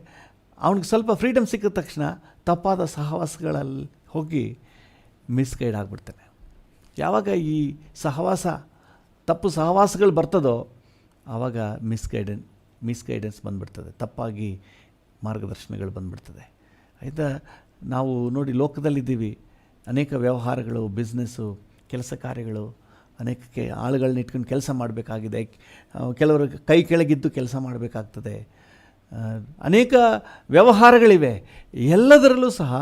ಅವನಿಗೆ ಸ್ವಲ್ಪ ಫ್ರೀಡಮ್ ಸಿಕ್ಕಿದ ತಕ್ಷಣ ತಪ್ಪಾದ ಸಹವಾಸಗಳಲ್ಲಿ ಹೋಗಿ ಮಿಸ್ಗೈಡ್ ಆಗಿಬಿಡ್ತಾನೆ. ಯಾವಾಗ ಈ ತಪ್ಪು ಸಹವಾಸಗಳು ಬರ್ತದೋ ಆವಾಗ ಮಿಸ್ಗೈಡೆನ್ಸ್ ಬಂದುಬಿಡ್ತದೆ, ತಪ್ಪಾಗಿ ಮಾರ್ಗದರ್ಶನಗಳು ಬಂದುಬಿಡ್ತದೆ. ಆಯಿತಾ, ನಾವು ನೋಡಿ ಲೋಕದಲ್ಲಿದ್ದೀವಿ, ಅನೇಕ ವ್ಯವಹಾರಗಳು, ಬಿಸ್ನೆಸ್ಸು, ಕೆಲಸ ಕಾರ್ಯಗಳು, ಅನೇಕಕ್ಕೆ ಆಳುಗಳನ್ನ ಇಟ್ಕೊಂಡು ಕೆಲಸ ಮಾಡಬೇಕಾಗಿದೆ, ಕೆಲವರು ಕೈ ಕೆಳಗಿದ್ದು ಕೆಲಸ ಮಾಡಬೇಕಾಗ್ತದೆ, ಅನೇಕ ವ್ಯವಹಾರಗಳಿವೆ. ಎಲ್ಲದರಲ್ಲೂ ಸಹ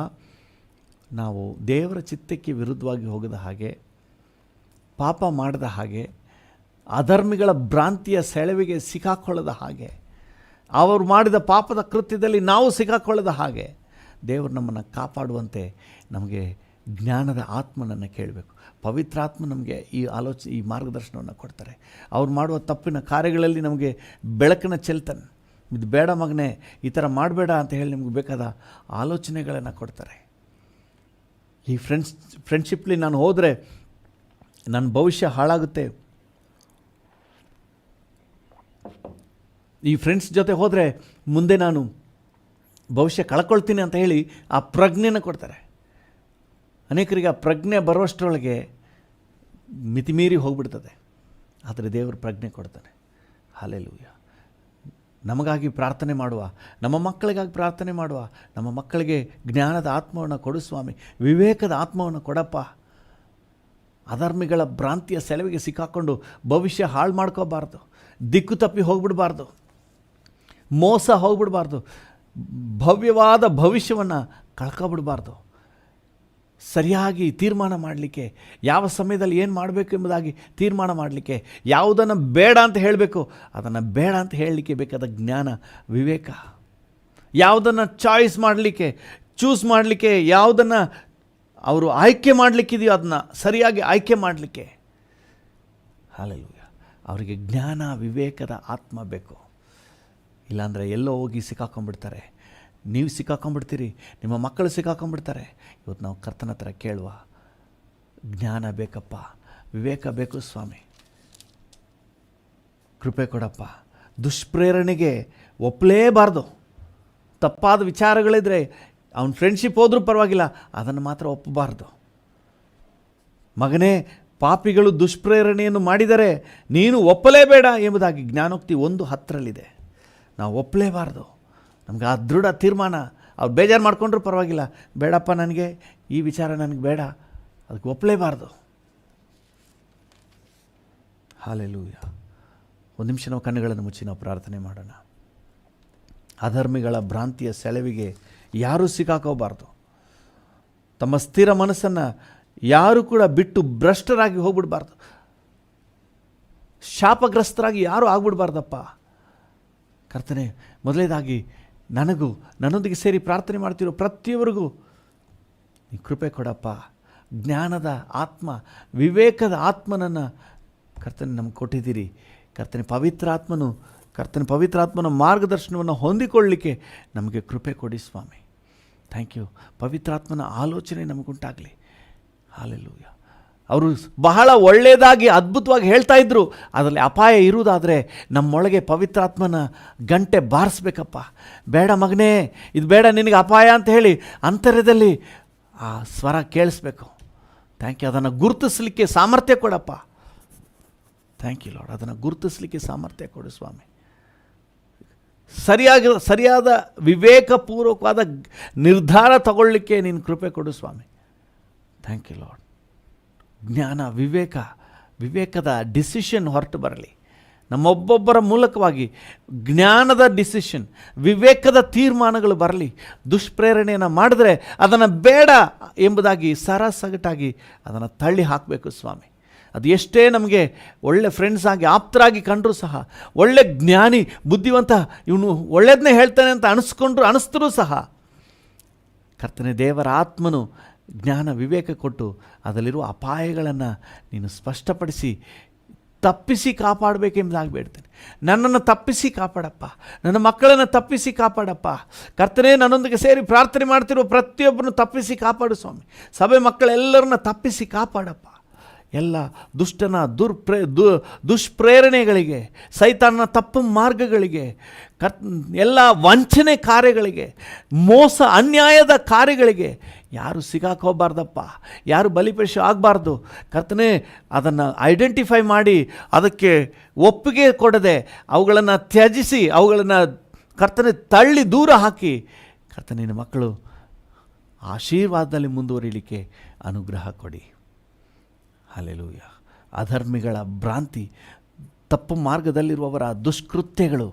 ನಾವು ದೇವರ ಚಿತ್ತಕ್ಕೆ ವಿರುದ್ಧವಾಗಿ ಹೋಗದ ಹಾಗೆ, ಪಾಪ ಮಾಡದ ಹಾಗೆ, ಅಧರ್ಮಿಗಳ ಭ್ರಾಂತಿಯ ಸೆಳವಿಗೆ ಸಿಕ್ಕಾಕೊಳ್ಳದ ಹಾಗೆ, ಅವರು ಮಾಡಿದ ಪಾಪದ ಕೃತ್ಯದಲ್ಲಿ ನಾವು ಸಿಕ್ಕಾಕೊಳ್ಳದ ಹಾಗೆ ದೇವರು ನಮ್ಮನ್ನು ಕಾಪಾಡುವಂತೆ ನಮಗೆ ಜ್ಞಾನದ ಆತ್ಮನನ್ನು ಕೇಳಬೇಕು. ಪವಿತ್ರಾತ್ಮ ನಮಗೆ ಈ ಮಾರ್ಗದರ್ಶನವನ್ನು ಕೊಡ್ತಾರೆ. ಅವ್ರು ಮಾಡುವ ತಪ್ಪಿನ ಕಾರ್ಯಗಳಲ್ಲಿ ನಮಗೆ ಬೆಳಕನ್ನು ಚೆಲ್ತಾನೆ. ಇದು ಬೇಡ ಮಗನೇ, ಈ ಥರ ಮಾಡಬೇಡ ಅಂತ ಹೇಳಿ ನಿಮಗೆ ಬೇಕಾದ ಆಲೋಚನೆಗಳನ್ನು ಕೊಡ್ತಾರೆ. ಈ ಫ್ರೆಂಡ್ಶಿಪ್ಲಿ ನಾನು ಹೋದರೆ ನನ್ನ ಭವಿಷ್ಯ ಹಾಳಾಗುತ್ತೆ, ಈ ಫ್ರೆಂಡ್ಸ್ ಜೊತೆ ಹೋದರೆ ಮುಂದೆ ನಾನು ಭವಿಷ್ಯ ಕಳ್ಕೊಳ್ತೀನಿ ಅಂತ ಹೇಳಿ ಆ ಪ್ರಜ್ಞೆನ ಕೊಡ್ತಾರೆ. ಅನೇಕರಿಗೆ ಆ ಪ್ರಜ್ಞೆ ಬರುವಷ್ಟರೊಳಗೆ ಮಿತಿಮೀರಿ ಹೋಗ್ಬಿಡ್ತದೆ. ಆದರೆ ದೇವರು ಪ್ರಜ್ಞೆ ಕೊಡ್ತಾನೆ. ಹಲ್ಲೆಲೂಯಾ. ನಮಗಾಗಿ ಪ್ರಾರ್ಥನೆ ಮಾಡುವ, ನಮ್ಮ ಮಕ್ಕಳಿಗಾಗಿ ಪ್ರಾರ್ಥನೆ ಮಾಡುವ, ನಮ್ಮ ಮಕ್ಕಳಿಗೆ ಜ್ಞಾನದ ಆತ್ಮವನ್ನು ಕೊಡು ಸ್ವಾಮಿ, ವಿವೇಕದ ಆತ್ಮವನ್ನು ಕೊಡಪ್ಪ. ಅಧರ್ಮಿಗಳ ಭ್ರಾಂತಿಯ ಸೆಳವಿಗೆ ಸಿಕ್ಕಾಕೊಂಡು ಭವಿಷ್ಯ ಹಾಳು ಮಾಡ್ಕೋಬಾರ್ದು, ದಿಕ್ಕು ತಪ್ಪಿ ಹೋಗ್ಬಿಡಬಾರ್ದು, ಮೋಸ ಹೋಗ್ಬಿಡಬಾರ್ದು, ಭವ್ಯವಾದ ಭವಿಷ್ಯವನ್ನು ಕಳ್ಕೊಬಿಡಬಾರ್ದು. ಸರಿಯಾಗಿ ತೀರ್ಮಾನ ಮಾಡಲಿಕ್ಕೆ, ಯಾವ ಸಮಯದಲ್ಲಿ ಏನು ಮಾಡಬೇಕು ಎಂಬುದಾಗಿ ತೀರ್ಮಾನ ಮಾಡಲಿಕ್ಕೆ, ಯಾವುದನ್ನು ಬೇಡ ಅಂತ ಹೇಳಬೇಕು ಅದನ್ನು ಬೇಡ ಅಂತ ಹೇಳಲಿಕ್ಕೆ ಬೇಕಾದ ಜ್ಞಾನ, ವಿವೇಕ, ಯಾವುದನ್ನು ಚೂಸ್ ಮಾಡಲಿಕ್ಕೆ, ಯಾವುದನ್ನು ಅವರು ಆಯ್ಕೆ ಮಾಡಲಿಕ್ಕಿದೆಯೋ ಅದನ್ನು ಸರಿಯಾಗಿ ಆಯ್ಕೆ ಮಾಡಲಿಕ್ಕೆ, ಹಲ್ಲೆಲೂಯಾ, ಅವರಿಗೆ ಜ್ಞಾನ ವಿವೇಕದ ಆತ್ಮ ಬೇಕು. ಇಲ್ಲಾಂದರೆ ಎಲ್ಲೋ ಹೋಗಿ ಸಿಕ್ಕಾಕೊಂಡ್ಬಿಡ್ತಾರೆ. ನೀವು ಸಿಕ್ಕಾಕೊಂಡ್ಬಿಡ್ತೀರಿ, ನಿಮ್ಮ ಮಕ್ಕಳು ಸಿಕ್ಕಾಕೊಂಡ್ಬಿಡ್ತಾರೆ. ಇವತ್ತು ನಾವು ಕರ್ತನ ಹತ್ರ ಕೇಳುವ, ಜ್ಞಾನ ಬೇಕಪ್ಪ, ವಿವೇಕ ಬೇಕು ಸ್ವಾಮಿ, ಕೃಪೆ ಕೊಡಪ್ಪ. ದುಷ್ಪ್ರೇರಣೆಗೆ ಒಪ್ಪಲೇಬಾರ್ದು. ತಪ್ಪಾದ ವಿಚಾರಗಳಿದ್ರೆ ಅವನ ಫ್ರೆಂಡ್ಶಿಪ್ ಹೋದರೂ ಪರವಾಗಿಲ್ಲ, ಅದನ್ನು ಮಾತ್ರ ಒಪ್ಪಬಾರ್ದು. ಮಗನೇ, ಪಾಪಿಗಳು ದುಷ್ಪ್ರೇರಣೆಯನ್ನು ಮಾಡಿದರೆ ನೀನು ಒಪ್ಪಲೇಬೇಡ ಎಂಬುದಾಗಿ ಜ್ಞಾನೋಕ್ತಿ 1:10 ನಾವು ಒಪ್ಪಲೇಬಾರ್ದು. ನಮ್ಗೆ ಆ ದೃಢ ತೀರ್ಮಾನ. ಅವ್ರು ಬೇಜಾರು ಮಾಡಿಕೊಂಡ್ರೂ ಪರವಾಗಿಲ್ಲ, ಬೇಡಪ್ಪ ನನಗೆ ಈ ವಿಚಾರ ನನಗೆ ಬೇಡ, ಅದಕ್ಕೆ ಒಪ್ಪಲೇಬಾರ್ದು. ಹಲ್ಲೆಲೂಯಾ. ಒಂದು ನಿಮಿಷ ನಾವು ಕಣ್ಣುಗಳನ್ನು ಮುಚ್ಚಿ ನಾವು ಪ್ರಾರ್ಥನೆ ಮಾಡೋಣ. ಅಧರ್ಮಿಗಳ ಭ್ರಾಂತಿಯ ಸೆಳವಿಗೆ ಯಾರೂ ಸಿಕ್ಕಾಕೋಬಾರ್ದು. ತಮ್ಮ ಸ್ಥಿರ ಮನಸ್ಸನ್ನು ಯಾರೂ ಕೂಡ ಬಿಟ್ಟು ಭ್ರಷ್ಟರಾಗಿ ಹೋಗ್ಬಿಡ್ಬಾರ್ದು. ಶಾಪಗ್ರಸ್ತರಾಗಿ ಯಾರೂ ಆಗ್ಬಿಡ್ಬಾರ್ದಪ್ಪ. ಕರ್ತನೆ, ಮೊದಲನೇದಾಗಿ ನನ್ನೊಂದಿಗೆ ಸೇರಿ ಪ್ರಾರ್ಥನೆ ಮಾಡ್ತಿರೋ ಪ್ರತಿಯೊಬ್ಬರಿಗೂ ನೀ ಕೃಪೆ ಕೊಡಪ್ಪ. ಜ್ಞಾನದ ಆತ್ಮ, ವಿವೇಕದ ಆತ್ಮನನ್ನು ಕರ್ತನೆ ನಮ್ಗೆ ಕೊಟ್ಟಿದ್ದೀರಿ. ಕರ್ತನೆ ಪವಿತ್ರಾತ್ಮನ ಮಾರ್ಗದರ್ಶನವನ್ನು ಹೊಂದಿಕೊಳ್ಳಲಿಕ್ಕೆ ನಮಗೆ ಕೃಪೆ ಕೊಡಿ ಸ್ವಾಮಿ. Thank you. ಪವಿತ್ರಾತ್ಮನ ಆಲೋಚನೆ ನಮಗುಂಟಾಗಲಿ. ಹಲ್ಲೆಲೂಯಾ. ಅವರು ಬಹಳ ಒಳ್ಳೆಯದಾಗಿ ಅದ್ಭುತವಾಗಿ ಹೇಳ್ತಾ ಇದ್ದರು. ಅದರಲ್ಲಿ ಅಪಾಯ ಇರುವುದಾದರೆ ನಮ್ಮೊಳಗೆ ಪವಿತ್ರಾತ್ಮನ ಗಂಟೆ ಬಾರಿಸ್ಬೇಕಪ್ಪ. ಬೇಡ ಮಗನೇ, ಇದು ಬೇಡ, ನಿನಗೆ ಅಪಾಯ ಅಂತ ಹೇಳಿ ಅಂತರ್ಯದಲ್ಲಿ ಆ ಸ್ವರ ಕೇಳಿಸ್ಬೇಕು. Thank you. ಅದನ್ನು ಗುರುತಿಸಲಿಕ್ಕೆ ಸಾಮರ್ಥ್ಯ ಕೊಡಪ್ಪ. Thank you Lord. ಅದನ್ನು ಗುರುತಿಸಲಿಕ್ಕೆ ಸಾಮರ್ಥ್ಯ ಕೊಡು ಸ್ವಾಮಿ. ಸರಿಯಾದ ವಿವೇಕಪೂರ್ವಕವಾದ ನಿರ್ಧಾರ ತಗೊಳ್ಳಿಕ್ಕೆ ನೀನು ಕೃಪೆ ಕೊಡು ಸ್ವಾಮಿ. Thank you lord. ಜ್ಞಾನ, ವಿವೇಕದ ಡಿಸಿಷನ್ ಹೊರಟು ಬರಲಿ ನಮ್ಮೊಬ್ಬೊಬ್ಬರ ಮೂಲಕವಾಗಿ. ಜ್ಞಾನದ ಡಿಸಿಷನ್, ವಿವೇಕದ ತೀರ್ಮಾನಗಳು ಬರಲಿ. ದುಷ್ಪ್ರೇರಣೆಯನ್ನು ಮಾಡಿದ್ರೆ ಅದನ್ನು ಬೇಡ ಎಂಬುದಾಗಿ ಸಗಟಾಗಿ ಅದನ್ನು ತಳ್ಳಿ ಹಾಕಬೇಕು ಸ್ವಾಮಿ. ಅದು ಎಷ್ಟೇ ನಮಗೆ ಒಳ್ಳೆ ಫ್ರೆಂಡ್ಸ್ ಆಗಿ ಆಪ್ತರಾಗಿ ಕಂಡರೂ ಸಹ, ಒಳ್ಳೆ ಜ್ಞಾನಿ ಬುದ್ಧಿವಂತ, ಇವನು ಒಳ್ಳೆಯದನ್ನೇ ಹೇಳ್ತಾನೆ ಅಂತ ಅನಿಸ್ತರೂ ಸಹ, ಕರ್ತನೆ ದೇವರ ಆತ್ಮನು ಜ್ಞಾನ ವಿವೇಕ ಕೊಟ್ಟು ಅದರಲ್ಲಿರುವ ಅಪಾಯಗಳನ್ನು ನೀನು ಸ್ಪಷ್ಟಪಡಿಸಿ ತಪ್ಪಿಸಿ ಕಾಪಾಡಬೇಕೆಂಬುದಾಗಿ ಬೇಡ್ತೇನೆ. ನನ್ನನ್ನು ತಪ್ಪಿಸಿ ಕಾಪಾಡಪ್ಪ, ನನ್ನ ಮಕ್ಕಳನ್ನು ತಪ್ಪಿಸಿ ಕಾಪಾಡಪ್ಪ. ಕರ್ತನೇ, ನನ್ನೊಂದಿಗೆ ಸೇರಿ ಪ್ರಾರ್ಥನೆ ಮಾಡ್ತಿರುವ ಪ್ರತಿಯೊಬ್ಬರನ್ನು ತಪ್ಪಿಸಿ ಕಾಪಾಡು ಸ್ವಾಮಿ. ಸಭೆ ಮಕ್ಕಳೆಲ್ಲರನ್ನ ತಪ್ಪಿಸಿ ಕಾಪಾಡಪ್ಪ. ಎಲ್ಲ ದುಷ್ಟನ ದುಷ್ಪ್ರೇರಣೆಗಳಿಗೆ, ಸೈತಾನನ ತಪ್ಪು ಮಾರ್ಗಗಳಿಗೆ, ಎಲ್ಲ ವಂಚನೆ ಕಾರ್ಯಗಳಿಗೆ, ಮೋಸ ಅನ್ಯಾಯದ ಕಾರ್ಯಗಳಿಗೆ ಯಾರು ಸಿಗಾಕೋಬಾರ್ದಪ್ಪ. ಯಾರು ಬಲಿಪಶು ಆಗಬಾರ್ದು. ಕರ್ತನೇ, ಅದನ್ನು ಐಡೆಂಟಿಫೈ ಮಾಡಿ ಅದಕ್ಕೆ ಒಪ್ಪಿಗೆ ಕೊಡದೆ ಅವುಗಳನ್ನು ತ್ಯಜಿಸಿ ಅವುಗಳನ್ನು ಕರ್ತನೆ ತಳ್ಳಿ ದೂರ ಹಾಕಿ, ಕರ್ತನಿನ ಮಕ್ಕಳು ಆಶೀರ್ವಾದದಲ್ಲಿ ಮುಂದುವರಿಲಿಕ್ಕೆ ಅನುಗ್ರಹ ಕೊಡಿ. ಹಲ್ಲೆಲೂಯ. ಅಧರ್ಮಿಗಳ ಭ್ರಾಂತಿ, ತಪ್ಪು ಮಾರ್ಗದಲ್ಲಿರುವವರ ದುಷ್ಕೃತ್ಯಗಳು,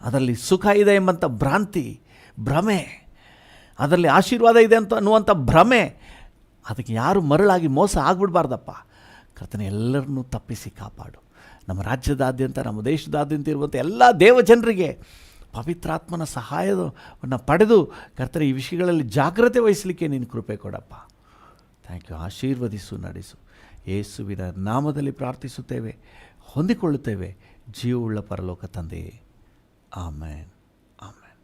ಅದರಲ್ಲಿ ಸುಖ ಇದೆ ಎಂಬಂಥ ಭ್ರಾಂತಿ, ಭ್ರಮೆ, ಅದರಲ್ಲಿ ಆಶೀರ್ವಾದ ಇದೆ ಅನ್ನುವಂಥ ಭ್ರಮೆ, ಅದಕ್ಕೆ ಯಾರು ಮರಳಾಗಿ ಮೋಸ ಆಗಿಬಿಡ್ಬಾರ್ದಪ್ಪ. ಕರ್ತನೆ, ಎಲ್ಲರನ್ನೂ ತಪ್ಪಿಸಿ ಕಾಪಾಡು. ನಮ್ಮ ರಾಜ್ಯದಾದ್ಯಂತ, ನಮ್ಮ ದೇಶದಾದ್ಯಂತ ಇರುವಂಥ ಎಲ್ಲ ದೇವಜನರಿಗೆ ಪವಿತ್ರಾತ್ಮನ ಸಹಾಯವನ್ನು ಪಡೆದು ಕರ್ತನೆ ಈ ವಿಷಯಗಳಲ್ಲಿ ಜಾಗ್ರತೆ ವಹಿಸಲಿಕ್ಕೆ ನೀನು ಕೃಪೆ ಕೊಡಪ್ಪ. Thank you. ಆಶೀರ್ವದಿಸು, ನಡೆಸು. ಯೇಸುವಿನ ನಾಮದಲ್ಲಿ ಪ್ರಾರ್ಥಿಸುತ್ತೇವೆ, ಹೊಂದಿಕೊಳ್ಳುತ್ತೇವೆ ಜೀವವುಳ್ಳ ಪರಲೋಕ ತಂದೆಯೇ. ಆಮೇನ್, ಆಮೇನ್.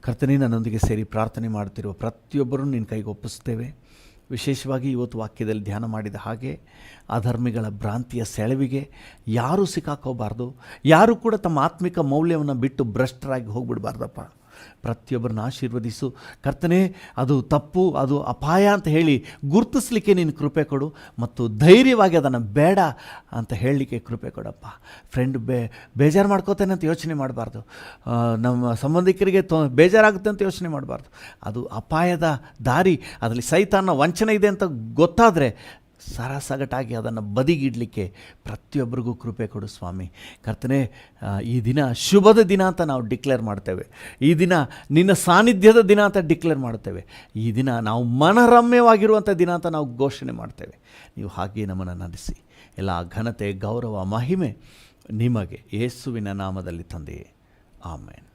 ಕರ್ತನೇ, ನನ್ನೊಂದಿಗೆ ಸೇರಿ ಪ್ರಾರ್ಥನೆ ಮಾಡುತ್ತಿರುವ ಪ್ರತಿಯೊಬ್ಬರೂ ನಿನ್ನ ಕೈಗೆ ಒಪ್ಪಿಸುತ್ತೇವೆ. ವಿಶೇಷವಾಗಿ ಇವತ್ತು ವಾಕ್ಯದಲ್ಲಿ ಧ್ಯಾನ ಮಾಡಿದ ಹಾಗೆ ಅಧರ್ಮಿಗಳ ಭ್ರಾಂತಿಯ ಸೆಳವಿಗೆ ಯಾರೂ ಸಿಕ್ಕಾಕೋಬಾರ್ದು. ಯಾರೂ ಕೂಡ ತಮ್ಮ ಆತ್ಮಿಕ ಮೌಲ್ಯವನ್ನು ಬಿಟ್ಟು ಭ್ರಷ್ಟರಾಗಿ ಹೋಗ್ಬಿಡ್ಬಾರ್ದಪ್ಪ. ಪ್ರತಿಯೊಬ್ಬರನ್ನ ಆಶೀರ್ವದಿಸು ಕರ್ತನೇ. ಅದು ತಪ್ಪು, ಅದು ಅಪಾಯ ಅಂತ ಹೇಳಿ ಗುರುತಿಸಲಿಕ್ಕೆ ನೀನು ಕೃಪೆ ಕೊಡು, ಮತ್ತು ಧೈರ್ಯವಾಗಿ ಅದನ್ನು ಬೇಡ ಅಂತ ಹೇಳಲಿಕ್ಕೆ ಕೃಪೆ ಕೊಡಪ್ಪ. ಫ್ರೆಂಡ್ ಬೇಜಾರು ಮಾಡ್ಕೋತೇನೆ ಅಂತ ಯೋಚನೆ ಮಾಡಬಾರ್ದು. ನಮ್ಮ ಸಂಬಂಧಿಕರಿಗೆ ಬೇಜಾರಾಗುತ್ತೆ ಅಂತ ಯೋಚನೆ ಮಾಡಬಾರ್ದು. ಅದು ಅಪಾಯದ ದಾರಿ, ಅದರಲ್ಲಿ ಸೈತಾನ ವಂಚನೆ ಇದೆ ಅಂತ ಗೊತ್ತಾದರೆ ಸಗಟಾಗಿ ಅದನ್ನು ಬದಿಗಿಡಲಿಕ್ಕೆ ಪ್ರತಿಯೊಬ್ಬರಿಗೂ ಕೃಪೆ ಕೊಡು ಸ್ವಾಮಿ. ಕರ್ತನೇ, ಈ ದಿನ ಶುಭದ ದಿನ ಅಂತ ನಾವು ಡಿಕ್ಲೇರ್ ಮಾಡ್ತೇವೆ. ಈ ದಿನ ನಿನ್ನ ಸಾನ್ನಿಧ್ಯದ ದಿನ ಅಂತ ಡಿಕ್ಲೇರ್ ಮಾಡ್ತೇವೆ. ಈ ದಿನ ನಾವು ಮನರಮ್ಯವಾಗಿರುವಂಥ ದಿನ ಅಂತ ನಾವು ಘೋಷಣೆ ಮಾಡ್ತೇವೆ. ನೀವು ಹಾಗೆಯೇ ನಮ್ಮನ್ನು ನಡೆಸಿ. ಎಲ್ಲ ಘನತೆ, ಗೌರವ, ಮಹಿಮೆ ನಿಮಗೆ ಯೇಸುವಿನ ನಾಮದಲ್ಲಿ ತಂದೆಯೇ. ಆಮೇನ್.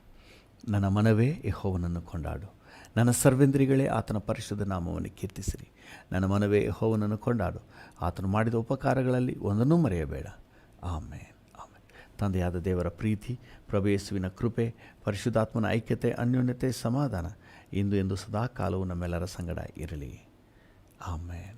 ನನ್ನ ಮನವೇ ಯೆಹೋವನನ್ನು ಕೊಂಡಾಡು, ನನ್ನ ಸರ್ವೇಂದ್ರಿಗಳೇ ಆತನ ಪರಿಶುದ್ಧ ನಾಮವನ್ನು ಕೀರ್ತಿಸಿರಿ. ನನ್ನ ಮನವೇ ಯೆಹೋವನನ್ನು ಕೊಂಡಾಡು, ಆತನು ಮಾಡಿದ ಉಪಕಾರಗಳಲ್ಲಿ ಒಂದನ್ನೂ ಮರೆಯಬೇಡ. ಆಮೇನ್, ಆಮೇನ್. ತಂದೆಯಾದ ದೇವರ ಪ್ರೀತಿ, ಪ್ರಭು ಯೇಸುವಿನ ಕೃಪೆ, ಪರಿಶುದ್ಧಾತ್ಮನ ಐಕ್ಯತೆ, ಅನ್ಯೋನ್ಯತೆ, ಸಮಾಧಾನ ಇಂದು ಎಂದು ಸದಾ ಕಾಲವು ನಮ್ಮೆಲ್ಲರ ಸಂಗಡ ಇರಲಿ. ಆಮೇನ್.